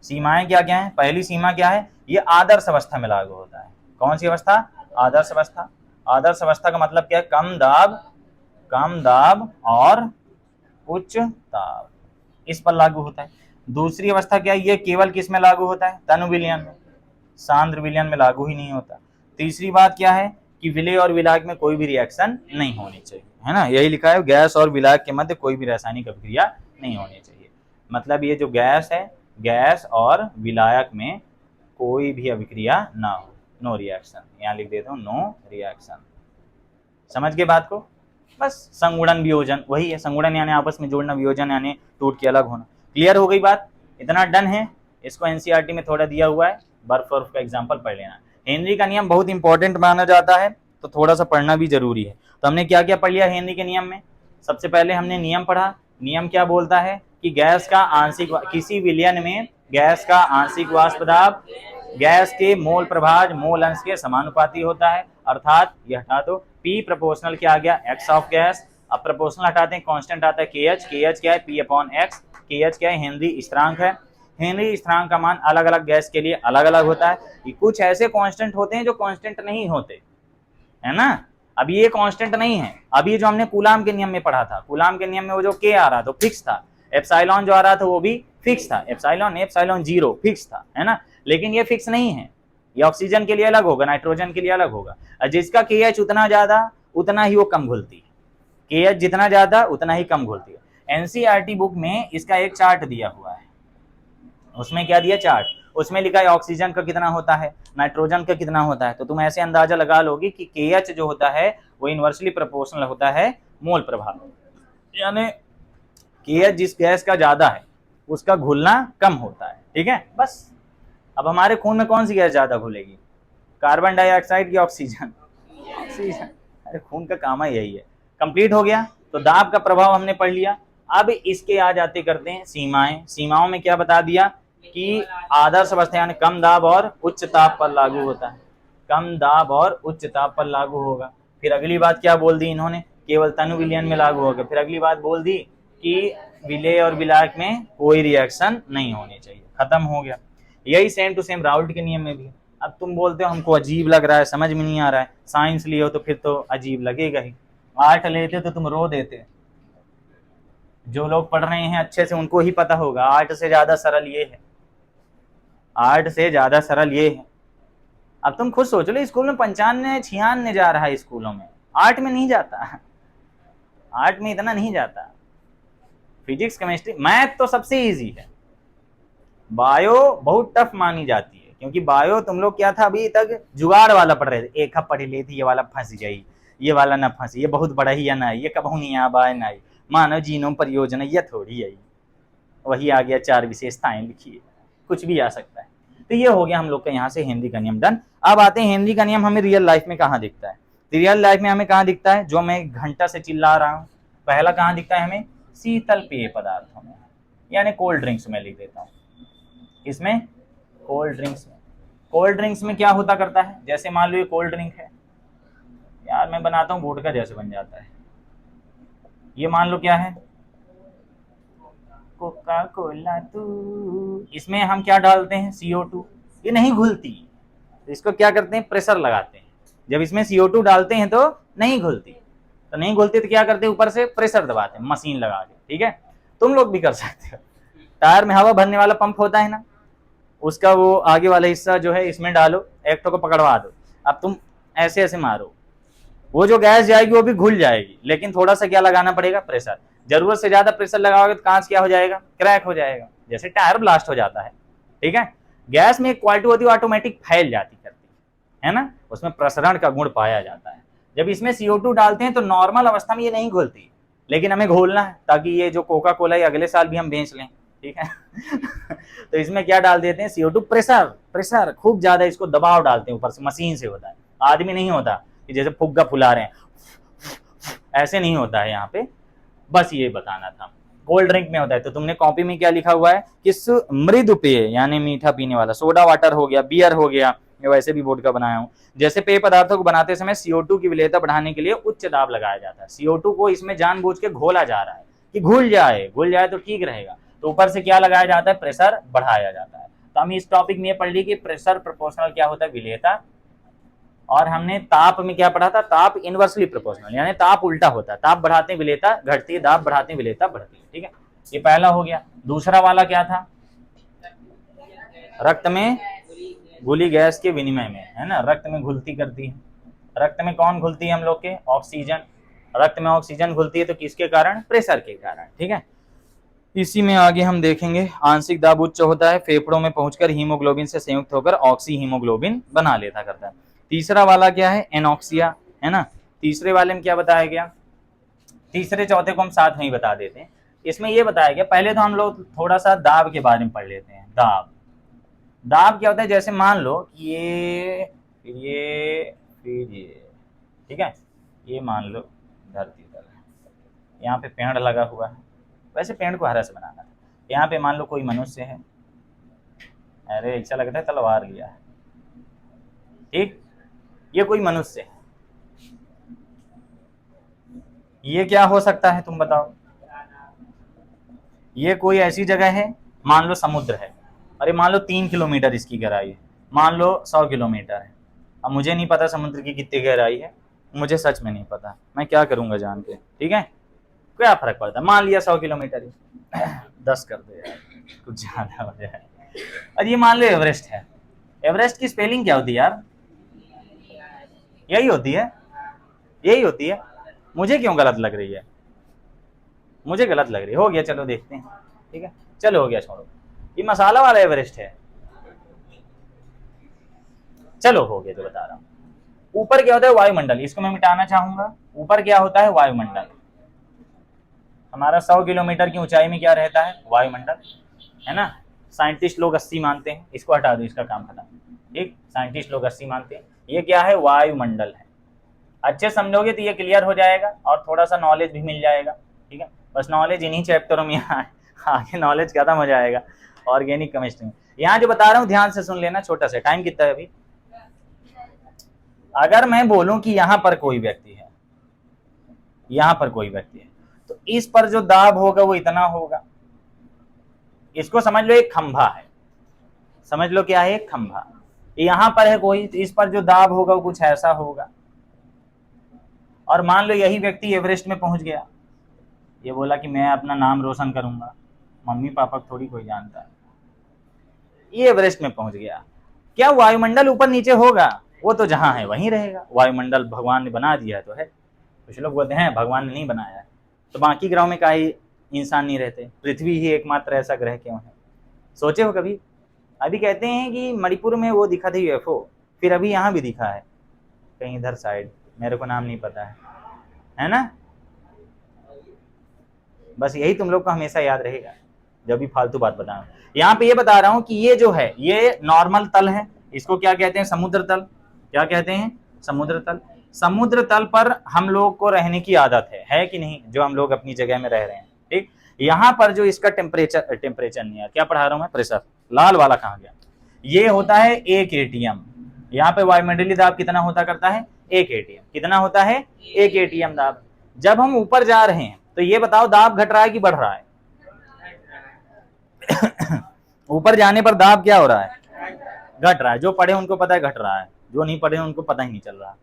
सीमाएं क्या क्या है, पहली सीमा क्या है, ये आदर्श अवस्था में लागू होता है। कौन सी अवस्था, आदर्श अवस्था। आदर्श अवस्था का मतलब क्या है, कम दाब और उच्च दाब, इस पर लागू होता है। दूसरी अवस्था क्या है, ये केवल किस में लागू होता है, तनु विलयन में, सांद्र विलयन में लागू ही नहीं होता। तीसरी बात क्या है कि विलेय और विलायक में कोई भी रिएक्शन नहीं होनी चाहिए, है ना, यही लिखा है, गैस और विलायक के मध्य कोई भी रासायनिक अभिक्रिया नहीं होनी चाहिए। मतलब ये जो गैस है, गैस और विलायक में कोई भी अभिक्रिया ना हो, नो रिएक्शन, यहाँ लिख देता हूँ नो रिएक्शन। समझ गए बात को, बस संगुणन वियोजन वही है, संगुणन यानी आपस में जोड़ना, वियोजन यानी टूट के अलग होना। क्लियर हो गई बात, इतना डन है। इसको NCERT में थोड़ा दिया हुआ है, बर्फ का एग्जांपल पढ़ लेना। हेनरी का नियम बहुत इंपॉर्टेंट माना जाता है, तो थोड़ा सा पढ़ना भी जरूरी है। तो हमने क्या क्या पढ़ लिया हेनरी के नियम में, सबसे पहले हमने नियम पढ़ा। नियम क्या बोलता है कि गैस का आंशिक, किसी विलयन में गैस का आंशिक वाष्प दाब गैस के मोल प्रभाज मोल अंश के समानुपाती होता है, अर्थात ये हटा दो, P प्रोपोर्शनल क्या आ गया, x ऑफ गैस। अब प्रोपोर्शनल हटाते हैं, कांस्टेंट आता है KH, KH क्या है, P/X, KH क्या है, हेनरी स्थिरांक है। हेनरी स्थिरांक का मान अलग अलग गैस के लिए अलग अलग होता है। ये कुछ ऐसे कांस्टेंट होते हैं जो कांस्टेंट नहीं होते, है ना। अब ये कांस्टेंट नहीं है, अभी जो हमने कूलाम के नियम में पढ़ा था, कूलाम के नियम में वो जो K आ रहा था फिक्स था, एप्सिलॉन जो आ रहा था वो भी फिक्स था, एप्सिलॉन 0 फिक्स था, है ना। लेकिन ये फिक्स नहीं है, ये ऑक्सीजन के लिए अलग होगा, नाइट्रोजन के लिए अलग होगा। और जिसका KH उतना ज्यादा उतना ही वो कम घुलती है, KH जितना ज्यादा उतना ही कम घुलती है। NCERT बुक में इसका एक चार्ट दिया हुआ है, उसमें क्या दिया चार्ट, उसमें लिखा है ऑक्सीजन का कितना होता है, नाइट्रोजन का कितना होता है। तो तुम ऐसे अंदाजा लगा लोगे कि KH जो होता है वो इनवर्सली प्रोपोर्शनल होता है मोल प्रभाव, यानी KH जिस गैस का ज्यादा है उसका घुलना कम होता है, ठीक है। बस अब हमारे खून में कौन सी गैस ज्यादा घुलेगी, कार्बन डाइऑक्साइड की ऑक्सीजन, ऑक्सीजन, अरे खून का काम ही यही है। कंप्लीट हो गया, तो दाब का प्रभाव हमने पढ़ लिया। अब इसके आ जाते करते हैं सीमाएं। सीमाओं में क्या बता दिया कि आदर्श अवस्था यानी कम दाब और उच्च ताप पर लागू होता है, कम दाब और उच्च ताप पर लागू होगा। फिर अगली बात क्या बोल दी इन्होंने, केवल तनु विलयन में लागू होगा। फिर अगली बात बोल दी कि विलेय और विलायक में कोई रिएक्शन नहीं होनी चाहिए, खत्म हो गया। यही सेम टू सेम राउल्ट के नियम में भी। अब तुम बोलते हो हमको अजीब लग रहा है, समझ में नहीं आ रहा है, साइंस लिए हो तो फिर तो अजीब लगेगा ही, आर्ट लेते तो तुम रो देते। जो लोग पढ़ रहे हैं अच्छे से उनको ही पता होगा, आर्ट से ज्यादा सरल ये है, आर्ट से ज्यादा सरल ये है। अब तुम खुद सोच लो, स्कूल में 95 96 जा रहा है स्कूलों में, आर्ट में नहीं जाता, आर्ट में इतना नहीं जाता। फिजिक्स केमिस्ट्री मैथ तो सबसे इजी है, बायो बहुत टफ मानी जाती है, क्योंकि बायो तुम लोग क्या था अभी तक जुगाड़ वाला पढ़ रहे थे, एक हफ पढ़ लेती ये वाला फंस जाई, ये वाला ना फंसी, ये बहुत बड़ा ही या ना, ये कबहू नहीं आबाए ना, मानव जीनोम परियोजना ये थोड़ी आई, वही आ गया 4 विशेषताएं लिखिए, कुछ भी आ सकता है। तो ये हो गया हम लोग का यहाँ से हेनरी का नियम डन। अब आते हैं हेनरी का नियम हमें रियल लाइफ में कहाँ दिखता है। रियल लाइफ में हमें कहाँ दिखता है, जो मैं घंटा से चिल्ला रहा हूँ, पहला कहाँ दिखता है हमें, शीतल पेय पदार्थों में, यानी कोल्ड ड्रिंक्स में लिख देता हूँ, इसमें कोल्ड ड्रिंक्स में। कोल्ड ड्रिंक्स में क्या होता करता है, जैसे मान लो ये कोल्ड ड्रिंक है, यार मैं बनाता हूँ वोडका जैसे बन जाता है, ये मान लो क्या है, कोका कोला तू, इसमें हम क्या डालते हैं CO2, ये नहीं घुलती, तो इसको क्या करते हैं, प्रेशर लगाते हैं। जब इसमें CO2 डालते हैं तो नहीं घुलती, तो नहीं घुलती तो क्या करते हैं, ऊपर से प्रेशर दबाते हैं मशीन लगा के, ठीक है। तुम लोग भी कर सकते हो, टायर में हवा भरने वाला पंप होता है ना, उसका वो आगे वाला हिस्सा जो है इसमें डालो, एक को पकड़वा दो, अब तुम ऐसे ऐसे मारो, वो जो गैस जाएगी वो भी घुल जाएगी, लेकिन थोड़ा सा क्या लगाना पड़ेगा, प्रेशर। जरूरत से ज्यादा प्रेशर लगाओगे तो कांच क्या हो जाएगा, क्रैक हो जाएगा, जैसे टायर ब्लास्ट हो जाता है, ठीक है। गैस में एक क्वालिटी होती है ऑटोमेटिक फैल जाती करती है ना, उसमें प्रसरण का गुण पाया जाता है। जब इसमें CO2 डालते हैं तो नॉर्मल अवस्था में ये नहीं घुलती, लेकिन हमें घोलना है ताकि ये जो कोका कोला है अगले साल भी हम बेच लें, ठीक है। तो इसमें क्या डाल देते हैं, CO2 प्रेशर, प्रेशर खूब ज्यादा, इसको दबाव डालते हैं ऊपर से, मशीन से होता है, आदमी नहीं होता कि जैसे फुग्गा फुला रहे हैं, ऐसे नहीं होता है यहाँ पे। बस ये बताना था, कोल्ड ड्रिंक में होता है। तो तुमने कॉपी में क्या लिखा हुआ है, किस मृदु पेय यानी मीठा पीने वाला, सोडा वाटर हो गया, बियर हो गया, मैं वैसे भी वोडका बनाया हूँ, जैसे पेय पदार्थों को बनाते समय CO2 की विलेयता बढ़ाने के लिए उच्च दाब लगाया जाता है। CO2 को इसमें जानबूझ के घोला जा रहा है कि घुल जाए तो ठीक रहेगा, तो ऊपर से क्या लगाया जाता है, प्रेशर बढ़ाया जाता है। तो हम इस टॉपिक में ये पढ़ ली कि प्रेशर प्रोपोर्शनल क्या होता है, विलेयता, और हमने ताप में क्या पढ़ा था, ताप इनवर्सली प्रोपोर्शनल, यानी ताप उल्टा होता है, ताप बढ़ाते विलेयता घटती है, दाब बढ़ाते विलेयता बढ़ती है, ठीक है। ये पहला हो गया। दूसरा वाला क्या था, रक्त में घुली गैस के विनिमय में, है ना, रक्त में घुलती करती है। रक्त में कौन घुलती है हम लोग के, ऑक्सीजन। रक्त में ऑक्सीजन घुलती है तो किसके कारण, प्रेशर के कारण, ठीक है। इसी में आगे हम देखेंगे आंशिक दाब उच्च होता है, फेफड़ों में पहुंचकर हीमोग्लोबिन से संयुक्त होकर ऑक्सी हीमोग्लोबिन बना लेता करता है। तीसरा वाला क्या है, एनॉक्सिया, है ना। तीसरे वाले में क्या बताया गया, तीसरे चौथे को हम साथ में ही बता देते हैं। इसमें ये बताया गया, पहले तो हम लोग थोड़ा सा दाब के बारे में पढ़ लेते हैं। दाब, दाब क्या होता है, जैसे मान लो ये फिर ये, ठीक है, ये मान लो धरती तल है, यहाँ पे पेड़ लगा हुआ है, वैसे पेड़ को हरा से बनाना था, यहाँ पे मान लो कोई मनुष्य है, अरे ऐसा लगता है तलवार लिया है, ठीक, ये कोई मनुष्य है, ये क्या हो सकता है तुम बताओ, ये कोई ऐसी जगह है, मान लो समुद्र है, अरे मान लो 3 किलोमीटर इसकी गहराई है, मान लो 100 किलोमीटर है। अब मुझे नहीं पता समुद्र की कितनी गहराई है, मुझे सच में नहीं पता, मैं क्या करूंगा जान के, ठीक है, क्या फर्क पड़ता है, मान लिया 100 किलोमीटर ही 10 कर दो यार, कुछ ज्यादा हो जाए। और ये मान लो एवरेस्ट है, एवरेस्ट की स्पेलिंग क्या होती है यार, यही होती है, यही होती है, मुझे क्यों गलत लग रही है, मुझे गलत लग रही है, हो गया, चलो देखते हैं, ठीक है, चलो हो गया, छोड़ो, ये मसाला वाला एवरेस्ट है, चलो हो गया जो बता रहा हूं। ऊपर क्या होता है, वायुमंडल, इसको मैं मिटाना चाहूंगा। ऊपर क्या होता है, वायुमंडल, हमारा 100 किलोमीटर की ऊंचाई में क्या रहता है, वायुमंडल, है ना। साइंटिस्ट लोग 80 मानते हैं, इसको हटा दो, इसका काम खत्म, ठीक, साइंटिस्ट लोग 80 मानते हैं। ये क्या है, वायुमंडल है, अच्छे समझोगे तो ये क्लियर हो जाएगा और थोड़ा सा नॉलेज भी मिल जाएगा, ठीक है। बस नॉलेज इन्हीं चैप्टरों में आगे नॉलेज खत्म हो जाएगा ऑर्गेनिक केमिस्ट्री में। यहाँ जो बता रहा हूँ ध्यान से सुन लेना, छोटा सा टाइम कितना है अभी। अगर मैं बोलूं कि यहाँ पर कोई व्यक्ति है, यहाँ पर कोई व्यक्ति है, तो इस पर जो दाब होगा वो इतना होगा। इसको समझ लो एक खंभा है, समझ लो क्या है, एक खंभा। यहाँ पर है कोई, तो इस पर जो दाब होगा वो कुछ ऐसा होगा। और मान लो यही व्यक्ति एवरेस्ट में पहुंच गया, ये बोला कि मैं अपना नाम रोशन करूंगा, मम्मी पापा को थोड़ी कोई जानता है, ये एवरेस्ट में पहुंच गया। क्या वायुमंडल ऊपर नीचे होगा? वो तो जहां है वहीं रहेगा। वायुमंडल भगवान ने बना दिया है तो है। कुछ लोग बोलते हैं भगवान ने नहीं बनाया है, तो बाकी ग्रहों में काहे इंसान नहीं रहते, पृथ्वी ही एकमात्र ऐसा ग्रह क्यों है? सोचे हो कभी? अभी कहते हैं कि मणिपुर में वो दिखा था यूएफओ, फिर अभी यहाँ भी दिखा है कहीं इधर साइड, मेरे को नाम नहीं पता है ना। बस यही तुम लोग को हमेशा याद रहेगा जब भी फालतू बात बताऊं। यहाँ पे ये बता रहा हूं कि ये जो है ये नॉर्मल तल है, इसको क्या कहते हैं? समुद्र तल। क्या कहते हैं? समुद्र तल। समुद्र तल पर हम लोग को रहने की आदत है कि नहीं? जो हम लोग अपनी जगह में रह रहे हैं, ठीक। यहाँ पर जो इसका टेम्परेचर नहीं है, क्या पढ़ा रहा हूं मैं? प्रेशर। लाल वाला कहाँ गया? ये होता है 1 atm। यहाँ पे वायुमंडलीय दाब कितना होता करता है? 1 atm। कितना होता है? 1 atm दाब। जब हम ऊपर जा रहे हैं तो ये बताओ दाब घट रहा है कि बढ़ रहा है? ऊपर जाने पर दाब क्या हो रहा है? घट रहा है। जो पढ़े उनको पता है घट रहा है, जो नहीं पढ़े उनको पता ही नहीं चल रहा।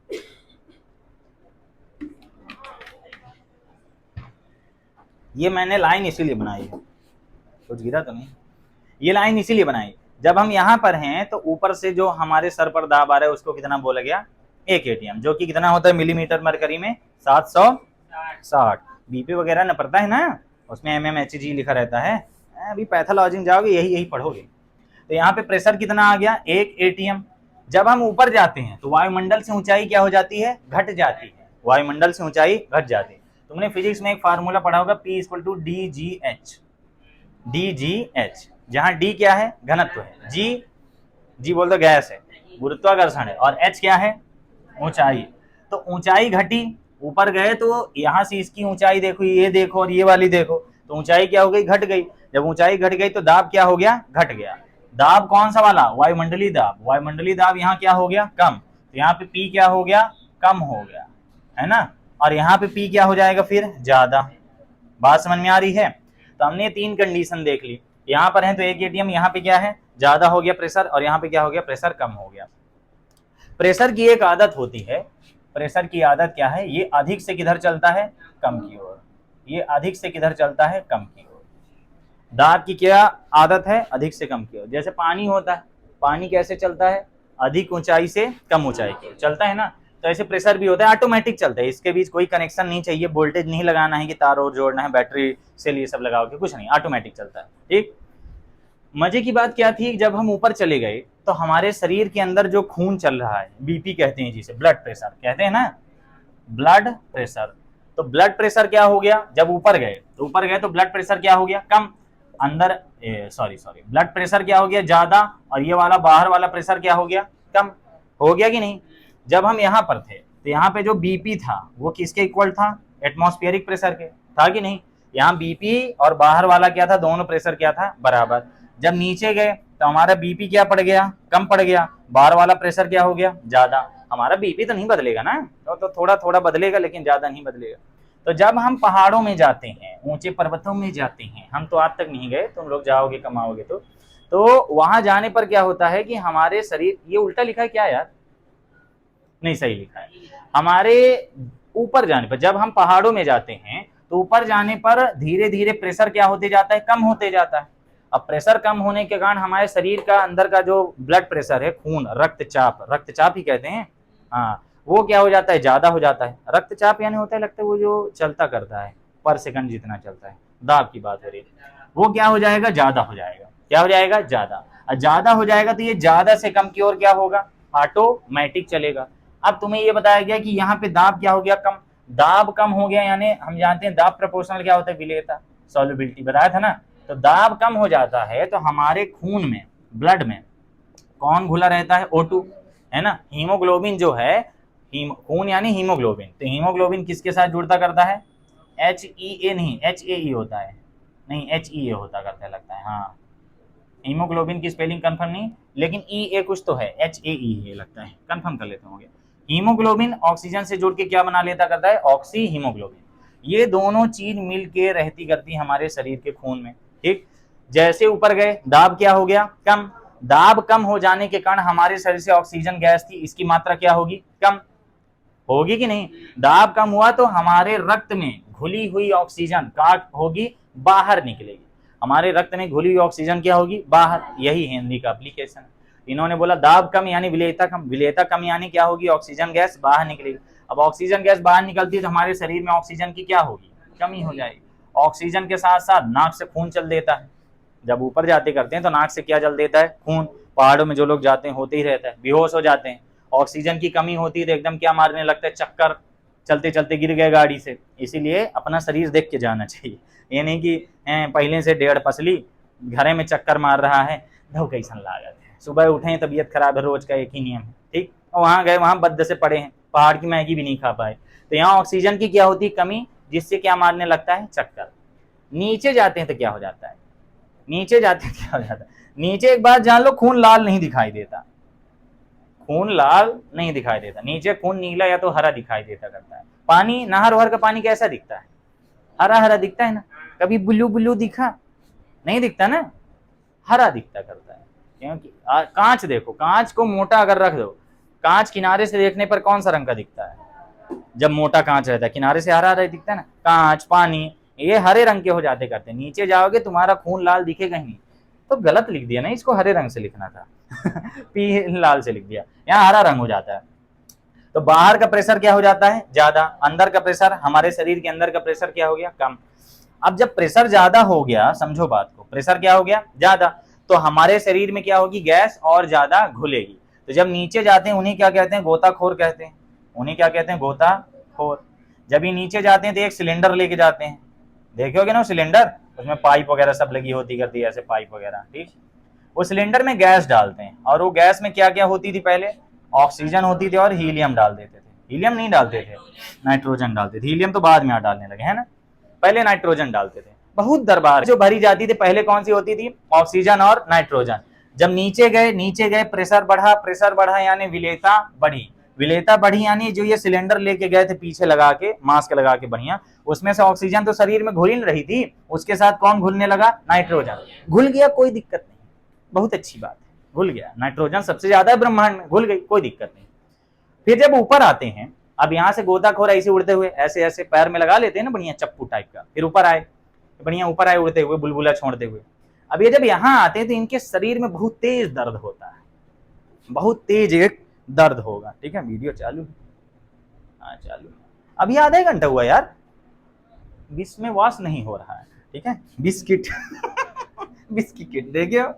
ये मैंने लाइन इसीलिए बनाई है, कुछ गिरा तो नहीं? ये लाइन इसीलिए बनाई, जब हम यहाँ पर हैं तो ऊपर से जो हमारे सर पर दाब आ रहा है उसको कितना बोला गया? 1 atm, जो कि कितना होता है मिलीमीटर मरकरी में? 760। बीपी वगैरह न पड़ता है ना, उसमें mmHg लिखा रहता है। अभी पैथोलॉजी में जाओगे यही पढ़ोगे। तो यहाँ पे प्रेशर कितना आ गया? 1 atm। जब हम ऊपर जाते हैं तो वायुमंडल से ऊंचाई क्या हो जाती है? घट जाती है। वायुमंडल से ऊंचाई घट जाती है। तुमने फिजिक्स में एक फार्मूला पढ़ा होगा, P = dgh। dgh, जहां d क्या है? घनत्व है, g बोल दो गैस है, गुरुत्वाकर्षण है, और h क्या है? ऊंचाई। तो ऊंचाई घटी, ऊपर गए तो यहाँ से इसकी ऊंचाई देखो, ये देखो और ये वाली देखो, तो ऊंचाई क्या हो गई? घट गई। जब ऊंचाई घट गई तो दाब क्या हो गया? घट गया। दाब कौन सा वाला? वायुमंडलीय दाब। वायुमंडलीय दाब यहाँ क्या हो गया? कम। तो यहाँ पे P क्या हो गया? कम हो गया, है ना। और यहाँ पे P क्या हो जाएगा फिर? ज्यादा। बात समझ में आ रही है? तो हमने 3 कंडीशन देख ली। यहाँ पर है तो 1 atm, यहाँ पे क्या है? ज्यादा हो गया प्रेशर, और यहाँ पे क्या हो गया? प्रेशर कम हो गया। प्रेशर की एक आदत होती है, प्रेशर की आदत क्या है? ये अधिक से किधर चलता है? कम की ओर। ये अधिक से किधर चलता है? कम की ओर। दाब की क्या आदत है? अधिक से कम की ओर। जैसे पानी होता है, पानी कैसे चलता है? अधिक ऊंचाई से कम ऊंचाई की ओर चलता है ना। तो ऐसे प्रेशर भी होता है, ऑटोमेटिक चलता है, इसके बीच कोई कनेक्शन नहीं चाहिए, वोल्टेज नहीं लगाना है कि तार और जोड़ना है, बैटरी से ये सब लगाओगे, कुछ नहीं, ऑटोमेटिक चलता है, ठीक। मजे की बात क्या थी? जब हम ऊपर चले गए तो हमारे शरीर के अंदर जो खून चल रहा है, बीपी कहते हैं जिसे, ब्लड प्रेशर कहते हैं ना, ब्लड प्रेशर। तो ब्लड प्रेशर क्या हो गया? जब ऊपर गए तो ब्लड प्रेशर क्या हो गया? कम। अंदर सॉरी ब्लड प्रेशर क्या हो गया? ज्यादा। और ये वाला बाहर वाला प्रेशर क्या हो गया? कम हो गया कि नहीं? जब हम यहाँ पर थे तो यहाँ पे जो बीपी था वो किसके इक्वल था? एटमॉस्फेरिक प्रेशर के, था कि नहीं? यहाँ बीपी और बाहर वाला क्या था? दोनों प्रेशर क्या था? बराबर। जब नीचे गए तो हमारा बीपी क्या पड़ गया? कम पड़ गया। बाहर वाला प्रेशर क्या हो गया? ज्यादा। हमारा बीपी तो नहीं बदलेगा ना, तो थोड़ा थोड़ा बदलेगा, लेकिन ज्यादा नहीं बदलेगा। तो जब हम पहाड़ों में जाते हैं, ऊंचे पर्वतों में जाते हैं, हम तो आज तक नहीं गए, तुम लोग जाओगे कमाओगे तो वहां जाने पर क्या होता है कि हमारे शरीर, ये उल्टा लिखा है क्या यार? नहीं, सही लिखा है। हमारे ऊपर जाने पर, जब हम पहाड़ों में जाते हैं तो ऊपर जाने पर धीरे धीरे प्रेशर क्या होते जाता है? कम होते जाता है। अब प्रेशर कम होने के कारण हमारे शरीर का अंदर का जो ब्लड प्रेशर है, खून, रक्तचाप ही कहते हैं, हाँ, वो क्या हो जाता है? ज्यादा हो जाता है। रक्तचाप यानी होता है, लगता है वो जो चलता करता है पर सेकंड जितना चलता है, दाब की बात हो रही है, वो क्या हो जाएगा? ज्यादा हो जाएगा। क्या हो जाएगा? ज्यादा। और ज्यादा हो जाएगा तो ये ज्यादा से कम की ओर क्या होगा? ऑटोमेटिक चलेगा। अब तुम्हें ये बताया गया कि यहाँ पे दाब क्या हो गया? कम। दाब कम हो गया, यानी हम जानते हैं दाब प्रोपोर्शनल क्या होता है? विलेयता, सॉल्युबिलिटी, बताया था ना। तो दाब कम हो जाता है तो हमारे खून में, ब्लड में कौन घुला रहता है? O2, है ना। हीमोग्लोबिन जो है खून यानी हीमोग्लोबिन, तो हीमोग्लोबिन किसके साथ जुड़ता करता है? HEA नहीं, HAE होता है, नहीं HEA होता करता है लगता है, हाँ हीमोग्लोबिन की स्पेलिंग कंफर्म नहीं, लेकिन EA कुछ तो है, HAE है लगता है, कंफर्म कर लेते होंगे। हीमोग्लोबिन ऑक्सीजन से जुड़ के क्या बना लेता करता है? Oxy haemoglobin. ये दोनों चीज मिल के रहती करती हमारे शरीर के खून में, ठीक। जैसे ऊपर गए दाब क्या हो गया? कम। दाब कम हो जाने के कारण हमारे शरीर से ऑक्सीजन गैस थी, इसकी मात्रा क्या होगी? कम होगी कि नहीं? दाब कम हुआ तो हमारे रक्त में घुली हुई ऑक्सीजन का होगी, बाहर निकलेगी। हमारे रक्त में घुली हुई ऑक्सीजन क्या होगी? बाहर। यही हेनरी का एप्लीकेशन है। इन्होंने बोला दाब कम यानी विलेयता कम, विलेयता कम यानी क्या होगी? ऑक्सीजन गैस बाहर निकलेगी। अब ऑक्सीजन गैस बाहर निकलती है तो हमारे शरीर में ऑक्सीजन की क्या होगी? कमी हो जाएगी। ऑक्सीजन के साथ साथ नाक से खून चल देता है। जब ऊपर जाते करते हैं तो नाक से क्या जल देता है? खून। पहाड़ों में जो लोग जाते हैं होते ही रहता है, बेहोश हो जाते हैं। ऑक्सीजन की कमी होती है तो एकदम क्या मारने लगता है? चक्कर, चलते चलते गिर गए गाड़ी से। इसीलिए अपना शरीर देख के जाना चाहिए, ये नहीं कि पहले से 1.5 पसली घरे में चक्कर मार रहा है, धो कैसन लागत है, सुबह उठे तबीयत खराब है, रोज का एक ही नियम है, ठीक। और वहां गए वहां बद्द से पड़े हैं, पहाड़ की मैगी भी नहीं खा पाए। तो यहाँ ऑक्सीजन की क्या होती है? कमी, जिससे क्या मारने लगता है? चक्कर। नीचे जाते हैं तो क्या हो जाता है? नीचे जाते हैं क्या हो जाता है? नीचे एक बात जान लो, खून लाल नहीं दिखाई देता, खून लाल नहीं दिखाई देता, नीचे खून नीला या तो हरा दिखाई देता करता है। पानी, नहर वहर का पानी कैसा दिखता है? हरा हरा दिखता है ना। कभी ब्लू ब्लू दिखा? नहीं दिखता ना, हरा दिखता करता है। क्योंकि कांच देखो, कांच को मोटा अगर रख दो, कांच किनारे से देखने पर कौन सा रंग का दिखता है? जब मोटा कांच रहता है किनारे से हरा हरा दिखता है ना। कांच, पानी, ये हरे रंग के हो जाते करते हैं। नीचे जाओगे तुम्हारा खून लाल दिखेगा ही नहीं। तो गलत लिख दिया ना, इसको हरे रंग से लिखना था पी लाल से लिख दिया, यहाँ हरा रंग हो जाता है। तो बाहर का प्रेशर क्या हो जाता है? ज्यादा। अंदर का प्रेशर, हमारे शरीर के अंदर का प्रेशर क्या हो गया? कम। अब जब प्रेशर ज्यादा हो गया, समझो बात को, प्रेशर क्या हो गया? ज्यादा, तो हमारे शरीर में क्या होगी? गैस और ज्यादा घुलेगी। तो जब नीचे जाते हैं उन्हें क्या कहते हैं? गोताखोर कहते हैं। उन्हें क्या कहते हैं? गोताखोर। जब ये नीचे जाते हैं तो एक सिलेंडर लेके जाते हैं, देखे होगे ना सिलेंडर, उसमें पाइप वगैरह सब लगी होती करती है, ऐसे पाइप वगैरह, ठीक। वो सिलेंडर में गैस डालते हैं, और वो गैस में क्या क्या होती थी? पहले ऑक्सीजन होती थी और हीलियम डाल देते थे। हीलियम नहीं डालते थे, नाइट्रोजन डालते थे। हीलियम तो बाद में डालने लगे, है ना, पहले नाइट्रोजन डालते थे। बहुत दरबार जो भरी जाती थी पहले कौन सी होती थी? ऑक्सीजन और नाइट्रोजन। जब नीचे गए प्रेशर बढ़ा यानी विलेयता बढ़ी। विलेयता बढ़ी यानी जो ये सिलेंडर लेके गए थे पीछे लगा के, मास्क लगा के बढ़िया, उसमें से ऑक्सीजन तो शरीर में घुल रही थी, उसके साथ कौन घुलने लगा? नाइट्रोजन। घुल गया, कोई दिक्कत नहीं, बहुत अच्छी बात है, घुल गया। नाइट्रोजन सबसे ज्यादा है ब्रह्मांड में, घुल गई, कोई दिक्कत नहीं। फिर जब ऊपर आते हैं, अब यहाँ से गोताखोर ऐसे उड़ते हुए ऐसे ऐसे पैर में लगा लेते हैं ना बढ़िया चप्पू टाइप का, फिर ऊपर आए, बढ़िया ऊपर आए उड़ते हुए, बुलबुला छोड़ते हुए। अब ये जब यहाँ आते हैं तो इनके शरीर में बहुत तेज दर्द होता है, बहुत तेज एक दर्द होगा, ठीक है। वीडियो चालू, हाँ चालू। अभी आधा घंटा हुआ यार, बीच में वॉश नहीं हो रहा है, ठीक है। बिस्किट बिस्किट देखियो,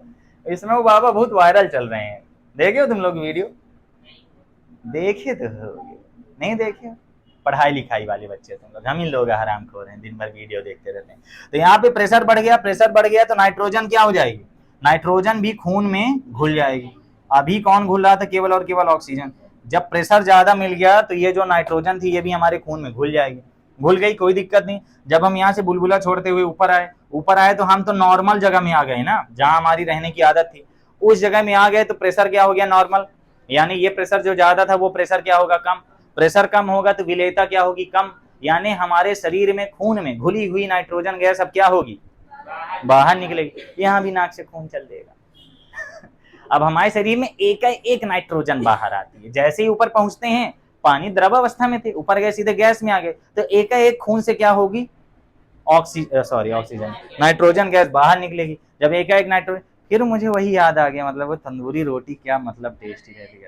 इसमें वो बाबा बहुत वायरल चल रहे हैं, देखे हो तुम लोग वीडियो? देखे तो होगे, नहीं देखे? पढ़ाई लिखाई वाले बच्चे तुम लोग, हम ही लोग हरामखोर हैं, दिन भर वीडियो देखते रहते हैं। तो यहाँ पे प्रेशर बढ़ गया तो नाइट्रोजन क्या हो जाएगी? नाइट्रोजन भी खून में घुल जाएगी। अभी कौन घुल रहा था? केवल और केवल ऑक्सीजन। जब प्रेशर ज्यादा मिल गया तो ये जो नाइट्रोजन थी ये भी हमारे खून में घुल जाएगी। घुल गई, कोई दिक्कत नहीं। जब हम यहाँ से बुलबुला छोड़ते हुए ऊपर आए तो हम तो नॉर्मल जगह में आ गए ना, जहां हमारी रहने की आदत थी, उस जगह में आ गए तो प्रेशर क्या हो गया? नॉर्मल। यानी ये प्रेशर जो ज्यादा था वो प्रेशर क्या होगा? कम। प्रेशर कम होगा तो विलेयता क्या होगी? कम। यानी हमारे शरीर में खून में घुली हुई नाइट्रोजन गैस अब क्या होगी? बाहर निकलेगी। यहाँ भी नाक से खून चल देगा अब हमारे शरीर में एक नाइट्रोजन बाहर आती है। जैसे ही ऊपर पहुंचते हैं, पानी द्रव अवस्था में थे, ऊपर गए सीधे गैस में आ गए, तो एक खून से क्या होगी? ऑक्सीजन, नाइट्रोजन गैस बाहर निकलेगी। जब एक नाइट्रोजन, फिर मुझे वही याद आ गया, मतलब वो तंदूरी रोटी क्या मतलब टेस्टी रहती,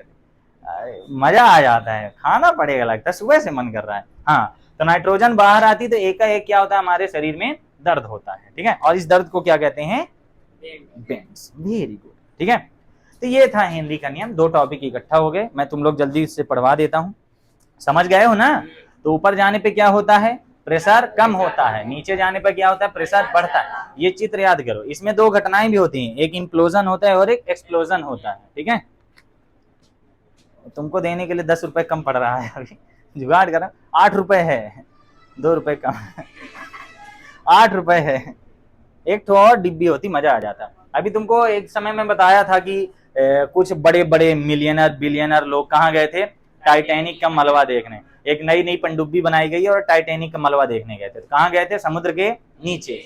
मजा आ जाता है, खाना पड़ेगा लगता है, सुबह से मन कर रहा है। हाँ, तो नाइट्रोजन बाहर आती तो एक क्या होता है? हमारे शरीर में दर्द होता है, ठीक है। और इस दर्द को क्या कहते हैं? बेंस। वेरी गुड, ठीक है। तो ये था हेनरी का नियम। दो टॉपिक इकट्ठा हो गए, मैं तुम लोग जल्दी इससे पढ़वा देता हूँ, समझ गए हो ना? तो ऊपर जाने पे क्या होता है? प्रेशर कम होता है। नीचे जाने पर क्या होता है? प्रेशर बढ़ता है। ये चित्र याद करो। इसमें दो घटनाएं भी होती हैं, एक इंप्लोजन होता है और एक एक्सप्लोजन होता है, ठीक है। तुमको देने के लिए 10 रुपए कम पड़ रहा है, अभी जुगाड़ करा, 8 रुपए है, 2 रुपए कम 8 रुपए है। एक तो और डिब्बी होती मजा आ जाता। अभी तुमको एक समय में बताया था कि कुछ बड़े बड़े मिलियनर बिलियनर लोग कहाँ गए थे, टाइटैनिक का मलबा देखने। एक नई नई पनडुब्बी बनाई गई और टाइटैनिक का मलबा देखने गए थे। कहाँ गए थे? समुद्र के नीचे।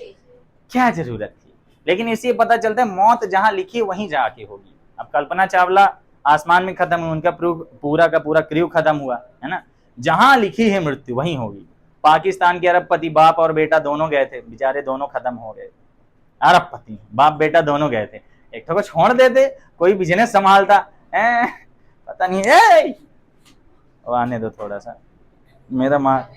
क्या जरूरत थी? लेकिन इससे पता चलता है मौत जहां लिखी वहीं जाके होगी। अब कल्पना चावला आसमान में खत्म हुई, उनका पूरा का पूरा क्रू खत्म हुआ है ना, जहां लिखी है मृत्यु वहीं होगी। पाकिस्तान के अरबपति बाप और बेटा दोनों गए थे, बेचारे दोनों खत्म हो गए। अरबपति बाप बेटा दोनों गए थे, एक को छोड़ देते, कोई बिजनेस संभालता पता नहीं। आने दो थोड़ा सा, मेरा माँ,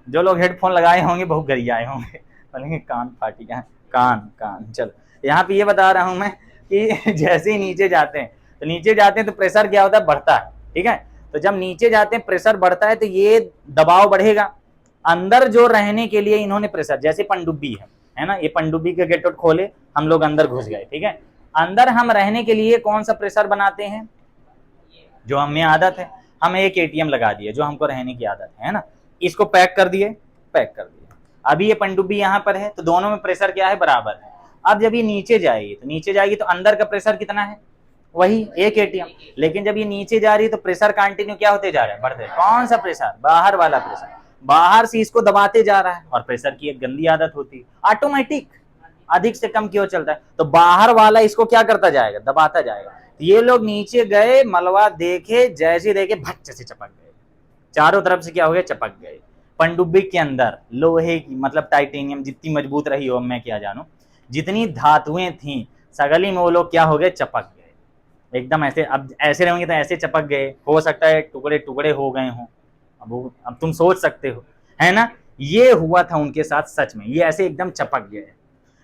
जो लोग हेडफोन लगाए होंगे बहुत गरियाए होंगे, बोलेंगे कान फाटी है, कान। चलो यहाँ पे ये बता रहा हूं मैं कि जैसे ही नीचे जाते हैं तो प्रेशर क्या होता है? बढ़ता है। ठीक है, तो जब नीचे जाते हैं प्रेशर बढ़ता है तो ये दबाव बढ़ेगा। अंदर जो रहने के लिए इन्होंने प्रेशर, जैसे पनडुब्बी है ना, ये पनडुब्बी के गेट खोले, हम लोग अंदर घुस गए। ठीक है, अंदर हम रहने के लिए कौन सा प्रेशर बनाते हैं? जो हमें आदत है, हम एक एटीएम लगा दिए जो हमको रहने की आदत है ना, इसको पैक कर दिए। अभी ये पनडुब्बी यहाँ पर है तो दोनों में प्रेशर क्या है? बराबर है। अब जब ये नीचे जाएगी तो अंदर का प्रेशर कितना है? वही एक एटीएम। लेकिन जब ये नीचे जा रही है तो प्रेशर कंटिन्यू क्या होते जा रहा है? बढ़ते। कौन सा प्रेशर? बाहर वाला प्रेशर। बाहर से इसको दबाते जा रहा है, और प्रेशर की एक गंदी आदत होती है ऑटोमेटिक, अधिक से कम क्यों चलता है, तो बाहर वाला इसको क्या करता जाएगा? दबाता जाएगा। ये लोग नीचे गए, मलबा देखे, जैसे देखे भच्च से चपक गए, चारों तरफ से क्या हो गया? चपक गए। पनडुब्बी के अंदर लोहे की, मतलब टाइटेनियम जितनी मजबूत रही हो मैं क्या जानू, जितनी धातुएं थी सगली में वो लोग क्या हो गए? चपक गए एकदम ऐसे। अब ऐसे रहेंगे तो ऐसे चपक गए, हो सकता है टुकड़े टुकड़े हो गए हों। अब तुम सोच सकते हो, है ना, ये हुआ था उनके साथ सच में, ये ऐसे एकदम चपक गए।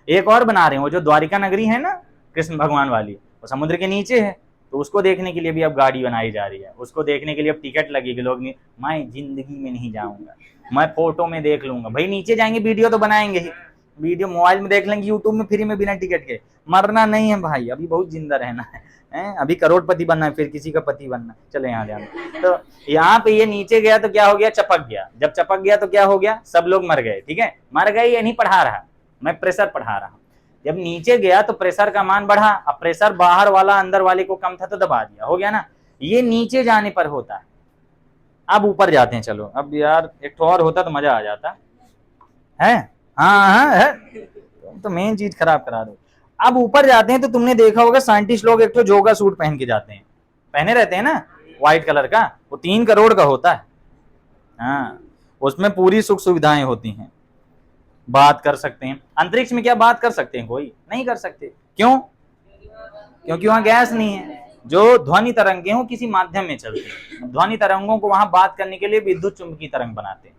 एक और बना रहे हैं, वो जो द्वारिका नगरी है ना कृष्ण भगवान वाली, वो समुद्र के नीचे है, तो उसको देखने के लिए भी अब गाड़ी बनाई जा रही है, उसको देखने के लिए अब टिकट लगेगी। लोग नहीं, मैं जिंदगी में नहीं जाऊंगा, मैं फोटो में देख लूंगा। भाई नीचे जाएंगे वीडियो तो बनाएंगे ही, वीडियो मोबाइल में देख लेंगे, यूट्यूब में फ्री में बिना टिकट के। मरना नहीं है भाई, अभी बहुत जिंदा रहना है, अभी करोड़पति बनना है, फिर किसी का पति बनना। चले यहाँ जाना। तो यहाँ पे ये नीचे गया तो क्या हो गया? चपक गया। जब चपक गया तो क्या हो गया? सब लोग मर गए। ठीक है, मर गए ये नहीं पढ़ा रहा, मैं प्रेशर पढ़ा रहा हूँ। जब नीचे गया तो प्रेशर का मान बढ़ा, अब प्रेशर बाहर वाला अंदर वाले को कम था तो दबा दिया, हो गया ना। ये नीचे जाने पर होता है। अब ऊपर जाते हैं, चलो अब यार एक तो और होता तो मजा आ जाता है। हाँ है, तो मेन चीज खराब करा दो। अब ऊपर जाते हैं तो तुमने देखा होगा साइंटिस्ट लोग एक तो जोगा सूट पहन के जाते हैं, पहने रहते हैं ना व्हाइट कलर का, वो 3 करोड़ का होता है। हाँ, उसमें पूरी सुख सुविधाएं होती हैं, बात कर सकते हैं। अंतरिक्ष में क्या बात कर सकते हैं? कोई नहीं कर सकते। क्यों? क्योंकि वहां गैस नहीं है। जो ध्वनि तरंगे हो किसी माध्यम में चलती है, ध्वनि तरंगों को वहां बात करने के लिए विद्युत चुंबकीय तरंग बनाते हैं।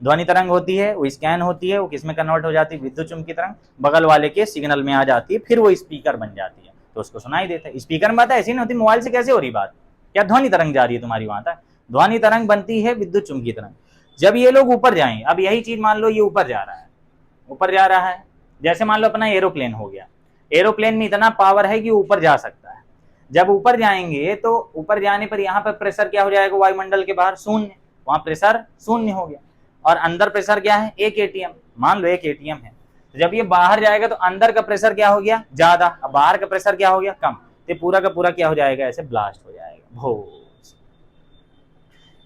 ध्वनि तरंग होती है, वो स्कैन होती है, वो किसमें कन्वर्ट हो जाती है? विद्युत चुंबकीय तरंग, बगल वाले के सिग्नल में आ जाती है, फिर वो स्पीकर बन जाती है, तो उसको सुनाई देता है। स्पीकर में बात ऐसी नहीं होती, मोबाइल से कैसे हो रही बात? क्या ध्वनि तरंग जा रही है तुम्हारी वहां तक? ध्वनि तरंग बनती है विद्युत चुंबकीय तरंग। जब ये लोग ऊपर जाएंगे, अब यही चीज मान लो ये ऊपर जा रहा है, जैसे मान लो अपना एरोप्लेन हो गया, एरोप्लेन में इतना पावर है कि ऊपर जा सकता है। जब ऊपर जाएंगे तो ऊपर जाने पर यहाँ पर प्रेशर क्या हो जाएगा? वायुमंडल के बाहर शून्य, वहां प्रेशर शून्य हो गया, और अंदर प्रेशर क्या है? एक एटीएम, मान लो एक एटीएम है। तो जब ये बाहर जाएगा तो अंदर का प्रेशर क्या हो गया? ज्यादा, अब बाहर का प्रेशर क्या हो गया? कम। तो पूरा का पूरा क्या हो जाएगा? ऐसे ब्लास्ट हो जाएगा भोज।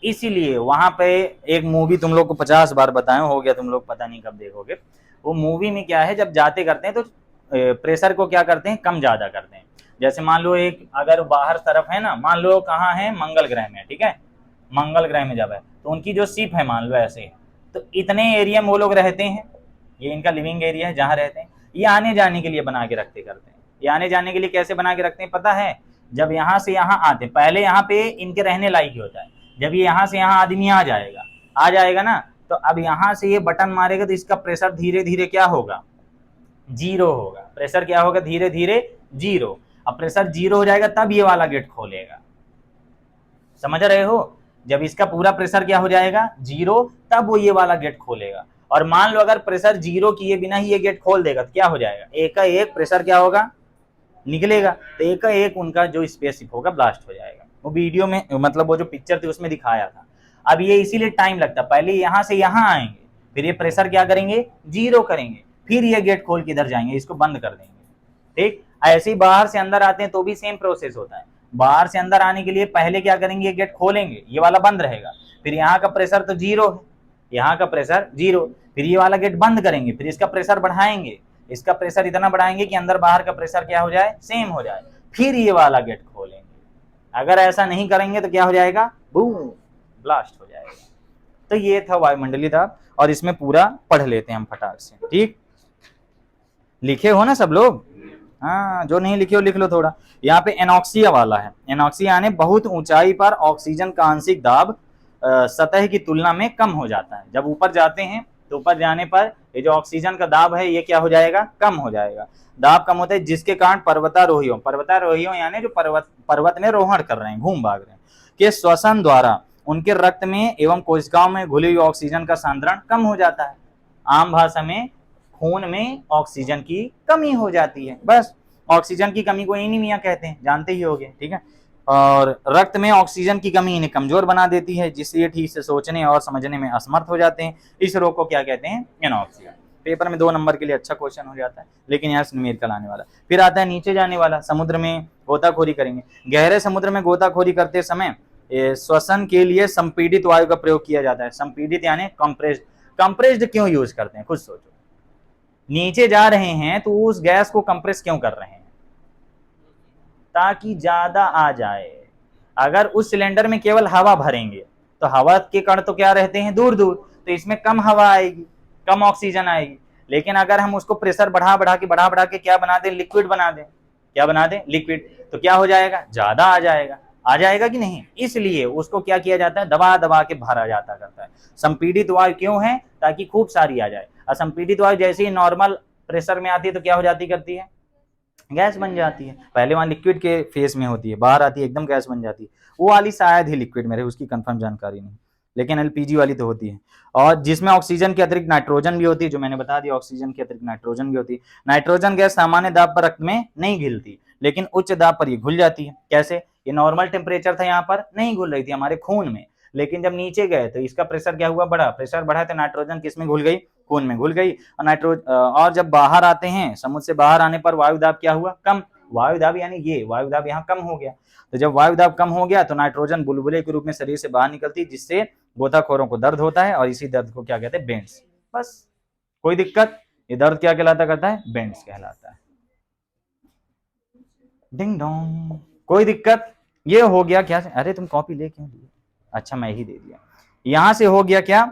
इसीलिए वहां पे एक मूवी तुम लोग को 50 बार बताया हो गया, तुम लोग पता नहीं कब देखोगे। वो मूवी में क्या है, जब जाते करते हैं तो प्रेशर को क्या करते हैं? कम ज्यादा करते हैं। जैसे मान लो एक अगर बाहर तरफ है ना, मान लो कहाँ है? मंगल ग्रह में, ठीक है, मंगल ग्रह में जब है तो उनकी जो शिप है मान लो ऐसे, तो इतने एरिया में वो लोग रहते हैं, ये इनका लिविंग एरिया है जहाँ रहते हैं। ये आने जाने के लिए बना के रखते करते हैं। ये आने जाने के लिए कैसे बना के रखते हैं पता है? जब यहाँ से यहाँ आते, पहले यहाँ पे इनके रहने लायक ही होता है। जब ये यहाँ से यहाँ आदमी आ जाएगा ना, तो अब यहाँ से ये बटन मारेगा तो इसका प्रेशर धीरे धीरे क्या होगा? जीरो होगा। प्रेशर क्या होगा? धीरे धीरे जीरो। अब प्रेशर जीरो हो जाएगा तब ये वाला गेट खोलेगा, समझ रहे हो? जब इसका पूरा प्रेशर क्या हो जाएगा? जीरो, तब वो ये वाला गेट खोलेगा। और मान लो अगर प्रेशर जीरो किए बिना ही ये गेट खोल देगा तो क्या हो जाएगा? एक का एक प्रेशर क्या होगा? निकलेगा, तो एक का एक उनका जो स्पेसशिप होगा ब्लास्ट हो जाएगा। वो वीडियो में मतलब वो जो पिक्चर थी उसमें दिखाया था। अब ये इसीलिए टाइम लगता, पहले यहाँ से यहाँ आएंगे, फिर ये प्रेशर क्या करेंगे, जीरो करेंगे, फिर ये गेट खोल के इधर जाएंगे, इसको बंद कर देंगे। ठीक, ऐसे ही बाहर से अंदर आते हैं तो भी सेम प्रोसेस होता है। बाहर से अंदर आने के लिए पहले क्या करेंगे, ये गेट खोलेंगे, ये वाला बंद रहेगा, फिर यहाँ का प्रेशर तो जीरो है, यहाँ का प्रेशर जीरो, फिर ये वाला गेट बंद करेंगे, फिर इसका प्रेशर बढ़ाएंगे, इसका प्रेशर इतना बढ़ाएंगे कि अंदर बाहर का प्रेशर क्या हो जाए, सेम हो जाए, फिर ये वाला गेट खोलेंगे। अगर ऐसा नहीं करेंगे तो क्या हो जाएगा, बूम, ब्लास्ट हो जाएगा। तो ये था वायुमंडलीय दाब, और इसमें पूरा पढ़ लेते हैं हम फटाक से। ठीक, लिखे हो ना सब लोग? हाँ, जो नहीं लिखे हो लिख लो थोड़ा। यहाँ पे एनॉक्सिया वाला है। एनॉक्सिया यानी बहुत ऊंचाई पर ऑक्सीजन का आंशिक दाब सतह की तुलना में कम हो जाता है। जब ऊपर जाते हैं तो ऊपर जाने पर ये जो ऑक्सीजन का दाब है ये क्या हो जाएगा, कम हो जाएगा। दाब कम होता है जिसके कारण पर्वतारोहियों यानी जो पर्वत में रोहण कर रहे हैं, घूम भाग रहे हैं, के श्वसन द्वारा उनके रक्त में एवं कोशिकाओं में घुली हुई ऑक्सीजन का सांद्रण कम हो जाता है। आम भाषा में खून में ऑक्सीजन की कमी हो जाती है। बस ऑक्सीजन की कमी को एनीमिया कहते हैं, जानते ही होंगे। ठीक है, और रक्त में ऑक्सीजन की कमी इन्हें कमजोर बना देती है, जिससे ये ठीक से सोचने और समझने में असमर्थ हो जाते हैं। इस रोग को क्या कहते हैं, एनॉक्सिया। पेपर में 2 नंबर के लिए अच्छा क्वेश्चन हो जाता है, लेकिन यहाँ से न्यूमेरिकल आने वाला। फिर आता है नीचे जाने वाला, समुद्र में गोताखोरी करेंगे। गहरे समुद्र में गोताखोरी करते समय श्वसन के लिए संपीड़ित वायु का प्रयोग किया जाता है। संपीड़ित यानी कंप्रेस्ड। कंप्रेस्ड क्यों यूज करते हैं, खुद सोचो। नीचे जा रहे हैं तो उस गैस को कंप्रेस क्यों कर रहे हैं, ताकि ज्यादा आ जाए। अगर उस सिलेंडर में केवल हवा भरेंगे तो हवा के कण तो क्या रहते हैं, दूर दूर, तो इसमें कम हवा आएगी, कम ऑक्सीजन आएगी। लेकिन अगर हम उसको प्रेशर बढ़ा बढ़ा के क्या बना दें, लिक्विड बना दें, क्या बना दें, लिक्विड, तो क्या हो जाएगा, ज्यादा आ जाएगा कि नहीं। इसलिए उसको क्या किया जाता है, दबा दबा के भरा जाता करता है। संपीड़ित वायु क्यों है, ताकि खूब सारी आ जाए। असंपीड़ित वायु जैसे ही नॉर्मल प्रेशर में आती है तो क्या हो जाती करती है, गैस बन जाती है। पहले वहां लिक्विड के फेस में होती है, बाहर आती है एकदम गैस बन जाती है। वो वाली शायद ही लिक्विड में रहे, उसकी कंफर्म जानकारी नहीं, लेकिन एलपीजी वाली तो होती है। और जिसमें ऑक्सीजन के अतिरिक्त नाइट्रोजन भी होती है, जो मैंने बता दिया, ऑक्सीजन के अतिरिक्त नाइट्रोजन भी होती है। नाइट्रोजन गैस सामान्य दाब पर रक्त में नहीं घुलती, लेकिन उच्च दाब पर ये घुल जाती है। कैसे, ये नॉर्मल टेम्परेचर था, यहाँ पर नहीं घुल रही थी हमारे खून में, लेकिन जब नीचे गए तो इसका प्रेशर क्या हुआ, बढ़ा, प्रेशर बढ़ा तो नाइट्रोजन किस में घुल गई, खून में घुल गई। और जब बाहर आते हैं, समुद्र से बाहर आने पर वायु दाब क्या हुआ, कम। वायु दाब यानी ये वायु दाब यहाँ कम हो गया। तो जब वायु दाब कम हो गया तो नाइट्रोजन बुलबुले के रूप में शरीर से बाहर निकलती है, जिससे गोताखोरों को दर्द होता है, और इसी दर्द को क्या कहते हैं, बेंड्स। बस, कोई दिक्कत, ये दर्द क्या कहलाता करता है, बेंड्स कहलाता है। डिंग डोंग, कोई दिक्कत। ये हो गया क्या, अरे तुम कॉपी ले क्यों लिए, अच्छा मैं ही दे दिया। यहां से हो गया क्या,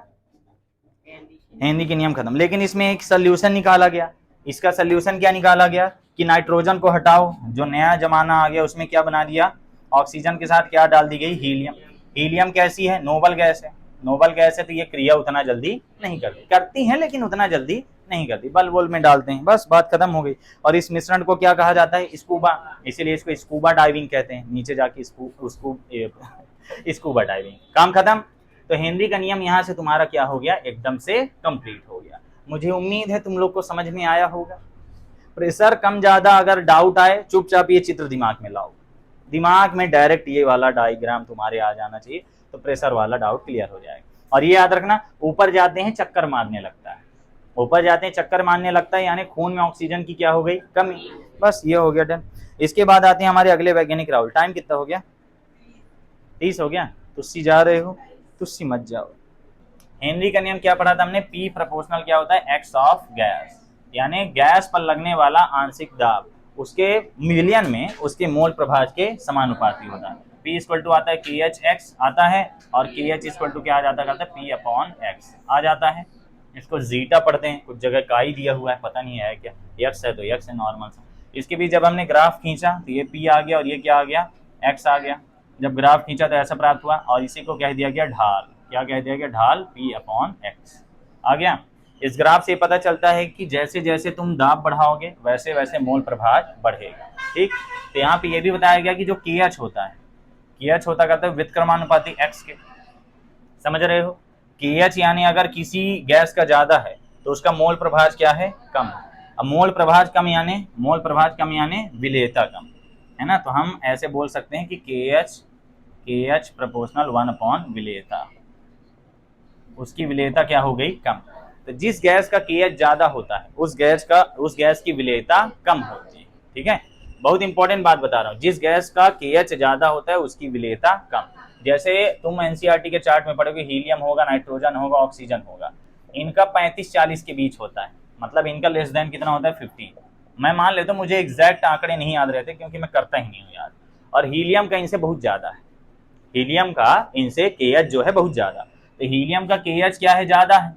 हेनरी के नियम खत्म। लेकिन इसमें एक सोल्यूशन निकाला गया। इसका सोल्यूशन क्या निकाला गया कि नाइट्रोजन को हटाओ, जो नया जमाना आ गया उसमें क्या बना दिया, ऑक्सीजन के साथ क्या डाल दी गई, हीलियम। हीलियम कैसी है, नोबल गैस है। नोबल गैस है तो ये क्रिया उतना जल्दी नहीं करती है, लेकिन उतना जल्दी नहीं करती, बल्ब वोल्ब में डालते हैं, बस बात खत्म हो गई। और इस मिश्रण को क्या कहा जाता है, स्कूबा, इसीलिए इसको स्कूबा डाइविंग कहते हैं। नीचे जाके स्कूबा डाइविंग, काम खत्म। तो हेनरी का नियम यहाँ से तुम्हारा क्या हो गया, एकदम से कंप्लीट हो गया। मुझे उम्मीद है तुम लोग को समझ में आया होगा। प्रेशर कम ज्यादा अगर डाउट आए, चुपचाप ये चित्र दिमाग में लाओ, दिमाग में डायरेक्ट ये वाला डायग्राम तुम्हारे आ जाना चाहिए, तो प्रेशर वाला डाउट क्लियर हो जाएगा। और ये याद रखना, ऊपर जाते हैं चक्कर मारने लगता है, ऊपर जाते हैं चक्कर मारने लगता है, यानी खून में ऑक्सीजन की क्या हो गई, कमी। बस ये हो गया डन। इसके बाद आते हैं हमारे अगले वैज्ञानिक राहुल। टाइम कितना हो गया, 30 हो गया। तुस्सी जा रहे हो, तुस्सी मत जाओ। हेनरी का नियम क्या पढ़ा था हमने, P प्रोपोर्शनल क्या होता है, एक्स ऑफ गैस, यानी गैस पर लगने वाला आंशिक दाब उसके मिलियन में उसके मोल प्रभाज के समानुपाती होता है। P इक्वल टू आता है KH(x) आता है, और KH इक्वल टू क्या आ जाता है, P/x आ जाता है। इसको जीटा पढ़ते हैं, कुछ जगह काई दिया हुआ है, पता नहीं है क्या, x है तो x है नॉर्मल सा। इसके भी जब हमने ग्राफ खींचा तो ये P आ गया और ये क्या आ गया, x आ गया। जब ग्राफ खींचा तो ऐसा प्राप्त हुआ, और इसी को कह दिया गया ढाल। क्या कह दिया गया, ढाल P/x आ गया। इस ग्राफ से पता चलता है कि जैसे जैसे तुम दाब बढ़ाओगे वैसे वैसे मोल प्रभाज बढ़ेगा। ठीक, तो यहाँ पे ये भी बताया गया कि जो KH होता है, KH होता कहता है व्युत्क्रमानुपाती x के, समझ रहे हो। KH यानी अगर किसी गैस का ज्यादा है तो उसका मोल प्रभाज क्या है, कम। अब मोल प्रभाज कम यानी विलेयता कम है ना, तो हम ऐसे बोल सकते हैं कि KH KH प्रोपोर्शनल 1 विलेयता, उसकी विलेयता क्या हो गई, कम। तो जिस गैस का KH ज्यादा होता है उस गैस की विलेयता कम होती है। ठीक है, बहुत इंपॉर्टेंट बात बता रहा हूँ, जिस गैस का KH ज्यादा होता है उसकी विलेयता कम। जैसे तुम एनसीईआरटी के चार्ट में पढ़ोगे, हीलियम होगा, नाइट्रोजन होगा, ऑक्सीजन होगा, इनका 35-40 के बीच होता है, मतलब इनका लेस देन कितना होता है, 50। मैं मान लेता हूँ, मुझे एग्जैक्ट आंकड़े नहीं याद रहते क्योंकि मैं करता ही नहीं हूँ याद। और हीलियम का इनसे बहुत ज्यादा है, हीलियम का इनसे KH जो है बहुत ज्यादा, तो हीलियम का KH क्या है, ज्यादा है,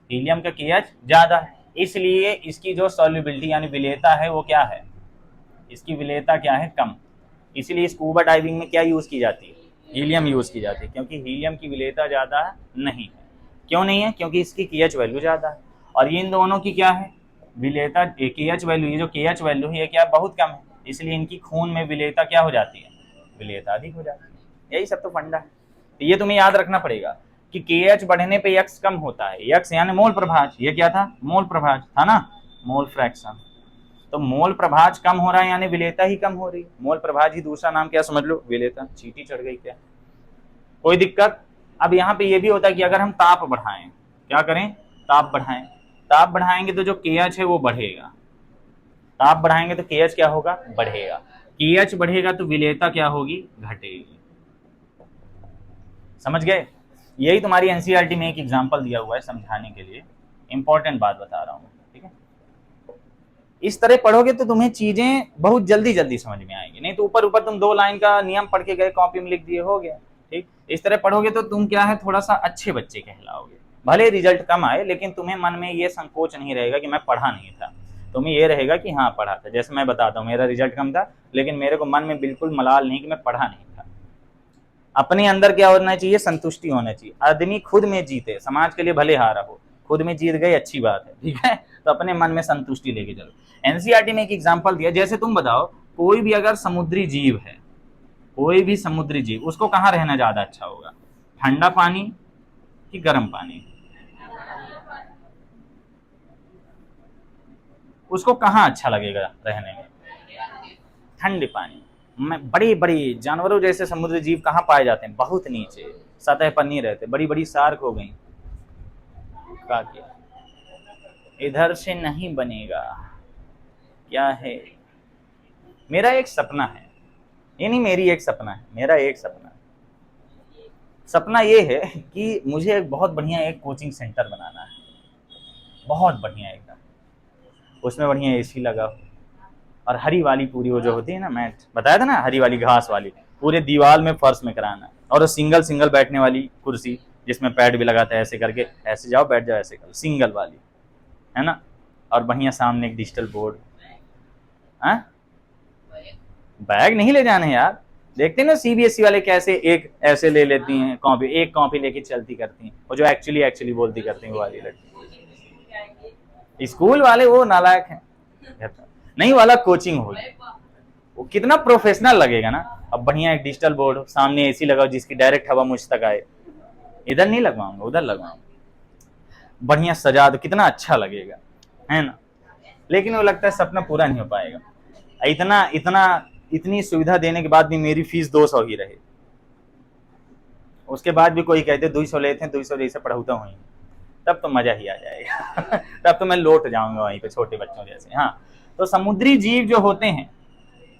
हीलियम का KH ज्यादा है, इसलिए इसकी जो सॉल्युबिलिटी यानी विलेयता है वो क्या है, इसकी विलेयता क्या है, कम। इसीलिए स्कूबा डाइविंग में क्या यूज की जाती है, हीलियम यूज की जाती है, क्योंकि हीलियम की विलेयता ज्यादा नहीं है। क्यों नहीं है, क्योंकि इसकी KH वैल्यू ज्यादा है, और इन दोनों की क्या है, विलेयता, KH वैल्यू, ये जो KH वैल्यू है ये क्या बहुत कम है, इसलिए इनकी खून में विलेयता क्या हो जाती है, विलेयता अधिक हो जाती है। यही सब तो फंडा है। तो ये तुम्हें याद रखना पड़ेगा कि KH बढ़ने पे X कम होता है, X यानी मोल प्रभाज, ये क्या था, मोल प्रभाज था ना, मोल फ्रैक्शन। तो मोल प्रभाज कम हो रहा है यानी विलेयता ही कम हो रही है, मोल प्रभाज ही दूसरा नाम क्या समझ लो, विलेयता। चींटी चढ़ गई क्या, कोई दिक्कत। अब यहाँ पे ये भी होता है कि अगर हम ताप बढ़ाएं, क्या करें, ताप बढ़ाएं, ताप बढ़ाएंगे तो जो KH है वो बढ़ेगा, ताप बढ़ाएंगे तो KH क्या होगा, बढ़ेगा, KH बढ़ेगा तो विलेयता क्या होगी, घटेगी। समझ गए, यही तुम्हारी एनसीईआरटी में एक एग्जांपल दिया हुआ है समझाने के लिए, इंपॉर्टेंट बात बता रहा हूँ। ठीक है, इस तरह पढ़ोगे तो तुम्हें चीजें बहुत जल्दी जल्दी समझ में आएंगी, नहीं तो ऊपर ऊपर तुम 2 लाइन का नियम पढ़ के गए, कॉपी में लिख दिए, हो गया। ठीक, इस तरह पढ़ोगे तो तुम क्या है, थोड़ा सा अच्छे बच्चे कहलाओगे, भले रिजल्ट कम आए लेकिन तुम्हें मन में ये संकोच नहीं रहेगा कि मैं पढ़ा नहीं था, तुम्हें ये रहेगा कि हाँ पढ़ा था। जैसे मैं बताता हूँ, मेरा रिजल्ट कम था लेकिन मेरे को मन में बिल्कुल मलाल नहीं कि मैं पढ़ा नहीं था। अपने अंदर क्या होना चाहिए, संतुष्टि होना चाहिए। आदमी खुद में जीते, समाज के लिए भले हारा हो, खुद में जीत गए अच्छी बात है। ठीक है, तो अपने मन में संतुष्टि लेके चलो। एनसीईआरटी में एक एग्जांपल दिया, जैसे तुम बताओ कोई भी अगर समुद्री जीव है, कोई भी समुद्री जीव, उसको कहाँ रहना ज्यादा अच्छा होगा, ठंडा पानी कि गर्म पानी, उसको कहाँ अच्छा लगेगा रहने में, ठंडे पानी में। बड़ी बड़ी जानवरों जैसे समुद्री जीव कहाँ पाए जाते हैं, बहुत नीचे, सतह पर नहीं रहते, बड़ी बड़ी शार्क हो गई, क्या किया, इधर से नहीं बनेगा। क्या है, मेरा एक सपना है, ये नहीं मेरी एक सपना है, मेरा एक सपना है। सपना ये है कि मुझे एक बहुत बढ़िया एक कोचिंग सेंटर बनाना है, बहुत बढ़िया एकदम, उसमें बढ़िया एसी लगा हो, और हरी वाली पूरी वो जो होती है ना मैट, बताया था ना, हरी वाली घास वाली, पूरे दीवार में फर्श में कराना, और सिंगल सिंगल बैठने वाली कुर्सी जिसमें पैड भी लगाता है, ऐसे करके ऐसे जाओ बैठ जाओ, ऐसे करो, सिंगल वाली है ना, और बढ़िया सामने एक डिजिटल बोर्ड। बैग नहीं ले जाने यार, देखते ना सीबीएसई वाले कैसे एक ऐसे ले लेती हैं कॉपी, एक कॉपी लेके चलती करती हैं, वो जो एक्चुअली बोलती करती हैं वो वाली लड़की। स्कूल वाले वो नालायक हैं, नहीं वाला कोचिंग होगी, वो कितना प्रोफेशनल लगेगा ना। अब बढ़िया एक डिजिटल बोर्ड, सामने एसी लगाओ जिसकी डायरेक्ट हवा मुझ तक आए, इधर नहीं लगवाऊंगा उधर लगवाऊंगा, बढ़िया सजा दो, कितना अच्छा लगेगा, है ना। लेकिन वो लगता है सपना पूरा नहीं हो पाएगा, इतनी सुविधा देने के बाद भी मेरी फीस 200 ही रहे, उसके बाद भी कोई कहते 200 लेते हैं, 200 जैसे पढ़ाता हूँ, तब तो मजा ही आ जाएगा तब तो मैं लौट जाऊंगा वहीं पे छोटे बच्चों जैसे। हाँ, तो समुद्री जीव जो होते हैं,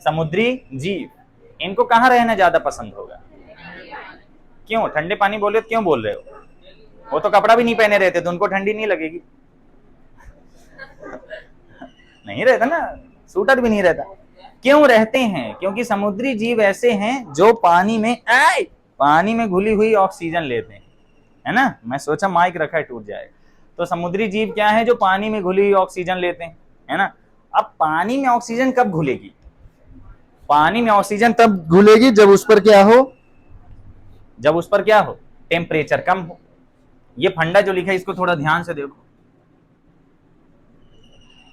समुद्री जीव, इनको कहाँ रहना ज्यादा पसंद होगा, क्यों, ठंडे पानी बोल रहे हो, क्यों बोल रहे हो, वो तो कपड़ा भी नहीं पहने रहते तो उनको ठंडी नहीं लगेगी नहीं रहता ना, सूटर भी नहीं रहता। क्यों रहते हैं, क्योंकि समुद्री जीव ऐसे हैं जो पानी में घुली हुई ऑक्सीजन लेते हैं, है ना। मैं सोचा माइक रखा है टूट जाएगा। तो समुद्री जीव क्या है, जो पानी में घुली हुई ऑक्सीजन लेते हैं, है ना। अब पानी में ऑक्सीजन कब घुलेगी, पानी में ऑक्सीजन तब घुलेगी जब उस पर क्या हो, टेम्परेचर कम हो। ये फंडा जो लिखा है इसको थोड़ा ध्यान से देखो,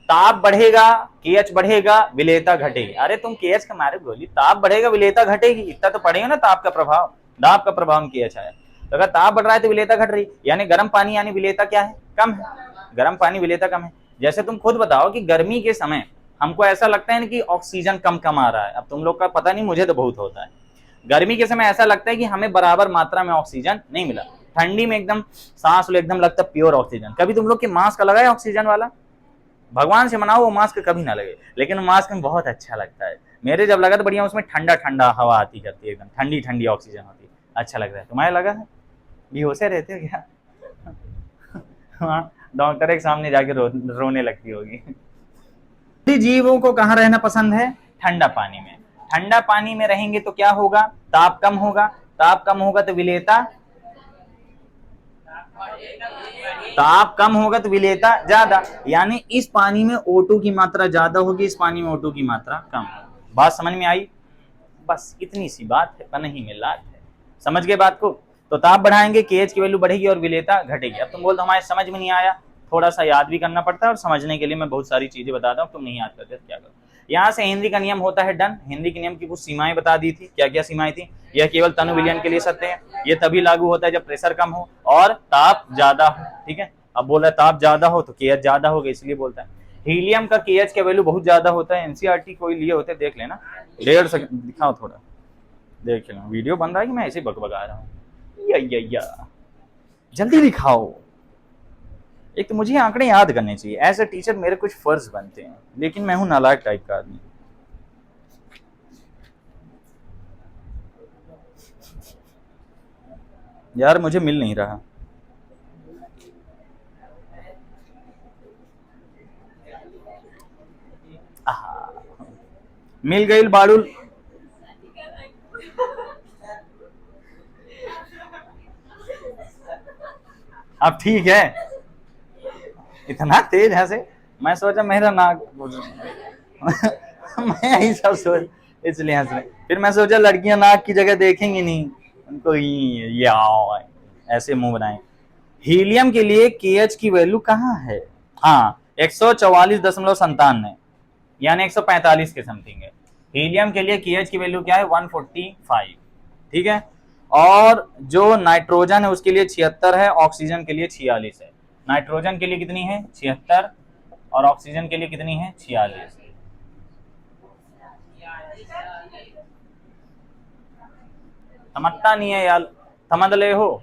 ताप बढ़ेगा KH बढ़ेगा, विलेयता घटेगी। अरे तुम KH का मारे बोली, ताप बढ़ेगा विलेयता घटेगी, इतना तो पढ़ेगा ना, ताप का प्रभाव, दाब का प्रभाव में KH आया, तो अगर ताप बढ़ रहा है तो विलेयता घट रही, यानी गर्म पानी यानी विलेयता क्या है, कम है, गर्म पानी विलेयता कम है। जैसे तुम खुद बताओ कि गर्मी के समय हमको ऐसा लगता है कि ऑक्सीजन कम आ रहा है, अब तुम लोग का पता नहीं, मुझे तो बहुत होता है, गर्मी के समय ऐसा लगता है कि हमें बराबर मात्रा में ऑक्सीजन नहीं मिला, ठंडी में एकदम सांस लो एकदम लगता है प्योर ऑक्सीजन। कभी तुम लोग के मास्क लगा है ऑक्सीजन वाला? भगवान से मनाओ वो मास्क कभी ना लगे, लेकिन मास्क में बहुत अच्छा लगता है। मेरे जब लगा तो बढ़िया, उसमें ठंडा ठंडा हवा आती करती है, एकदम ठंडी ठंडी ऑक्सीजन होती है, अच्छा लगता है। तुम्हारे लगा है? बेहोशे रहते हो क्या? हाँ, डॉक्टर के सामने जाके रोने लगती होगी। जीवों को कहाँ रहना पसंद है? ठंडा पानी में। ठंडा पानी में रहेंगे तो क्या होगा? ताप कम होगा, ताप कम होगा तो विलेयता, ताप कम होगा तो विलेयता ज्यादा, यानी इस पानी में O2 की मात्रा ज्यादा होगी, इस पानी में O2 की मात्रा कम। बात समझ में आई? बस इतनी सी बात है, नहीं में लात है। समझ गए बात को? तो ताप बढ़ाएंगे KH की वैल्यू बढ़ेगी और विलेयता घटेगी। अब तुम बोलते हमारे समझ में नहीं आया, थोड़ा सा याद भी करना पड़ता है, और समझने के लिए मैं बहुत सारी चीजें बताता हूँ, तुम नहीं याद करते तो क्या करो। यहाँ से हेनरी का नियम होता है डन। हेनरी के नियम की कुछ सीमाएं बता दी थी। क्या क्या सीमाएं थी? यह केवल तनु विलयन के लिए सत्य है, ये तभी लागू होता है जब प्रेशर कम हो और ताप ज्यादा हो। ठीक है, अब बोला ताप ज्यादा हो तो KH ज्यादा होगा, इसलिए बोलता है। हीलियम का KH का वैल्यू बहुत ज्यादा होता है, NCERT कोई लिए होते देख लेना। 1.5 सेकंड दिखाओ, थोड़ा देख लेना, वीडियो बन रहा है कि मैं ऐसे ही बकबका रहा हूँ? या जल्दी दिखाओ। एक तो मुझे आंकड़े याद करने चाहिए, एज ए टीचर मेरे कुछ फर्ज बनते हैं, लेकिन मैं हूं नालायक टाइप का आदमी। यार मुझे मिल नहीं रहा। मिल गई बाड़ुल। अब ठीक है, इतना तेज हंसे, मैं सोचा मेरा नाक मैं यही सब सोच, इसलिए हंस रहे। फिर मैं सोचा लड़कियां नाक की जगह देखेंगी नहीं, उनको या ऐसे मुंह बनाए। हीलियम के लिए KH की वैल्यू कहाँ है? हाँ, 144.97, यानी 145 के समथिंग है। हीलियम के लिए KH की वैल्यू क्या है? 145। ठीक है, और जो नाइट्रोजन है उसके लिए 76 है, ऑक्सीजन के लिए 46 है। नाइट्रोजन के लिए कितनी है? 76, और ऑक्सीजन के लिए कितनी है? 46। समझता नहीं है यार, समझ ले हो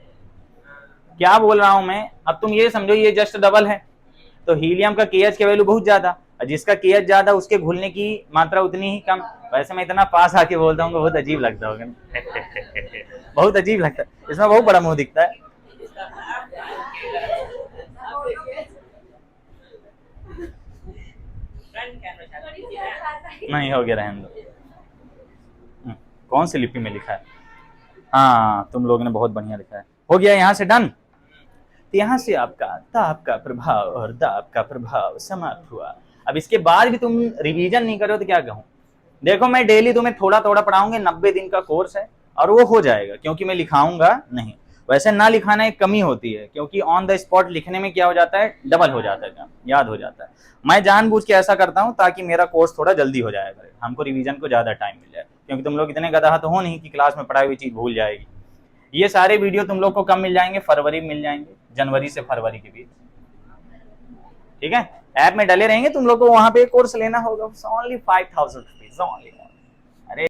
क्या बोल रहा हूं मैं? अब तुम ये समझो ये जस्ट डबल है, तो हीलियम का KH की वैल्यू बहुत ज्यादा, जिसका KH ज्यादा उसके घुलने की मात्रा उतनी ही कम। वैसे मैं इतना पास आके बोलता हूँ बहुत अजीब लगता होगा। बहुत अजीब लगता है, इसमें बहुत बड़ा मुंह दिखता है। नहीं हो गया, रहने दो। कौन सी लिपि में लिखा है? हाँ, तुम लोगों ने बहुत बढ़िया लिखा है। हो गया यहाँ से डन। तो यहाँ से आपका ताप का प्रभाव और दाब का प्रभाव समाप्त हुआ। अब इसके बाद भी तुम रिवीजन नहीं करो तो क्या कहूँ? देखो मैं डेली तुम्हें थोड़ा थोड़ा पढ़ाऊंगे, 90 दिन का कोर्स है, और वो हो जाएगा क्योंकि मैं लिखाऊंगा नहीं। वैसे ना लिखाना एक कमी होती है, क्योंकि ऑन द स्पॉट लिखने में क्या हो जाता है? डबल हो जाता है, याद हो जाता है। मैं जानबूझ के ऐसा करता हूँ ताकि मेरा कोर्स थोड़ा जल्दी हो जाए, हमको रिवीजन को ज्यादा टाइम मिल जाए, क्योंकि तुम लोग इतने गधा तो हो नहीं कि क्लास में पढ़ाई हुई चीज भूल जाएगी। ये सारे वीडियो तुम लोग को कब मिल जाएंगे? फरवरी में मिल जाएंगे, जनवरी से फरवरी के बीच। ठीक है, ऐप में डले रहेंगे तुम लोग को, वहां पे कोर्स लेना होगा, ओनली 5000 रुपीज ओनली।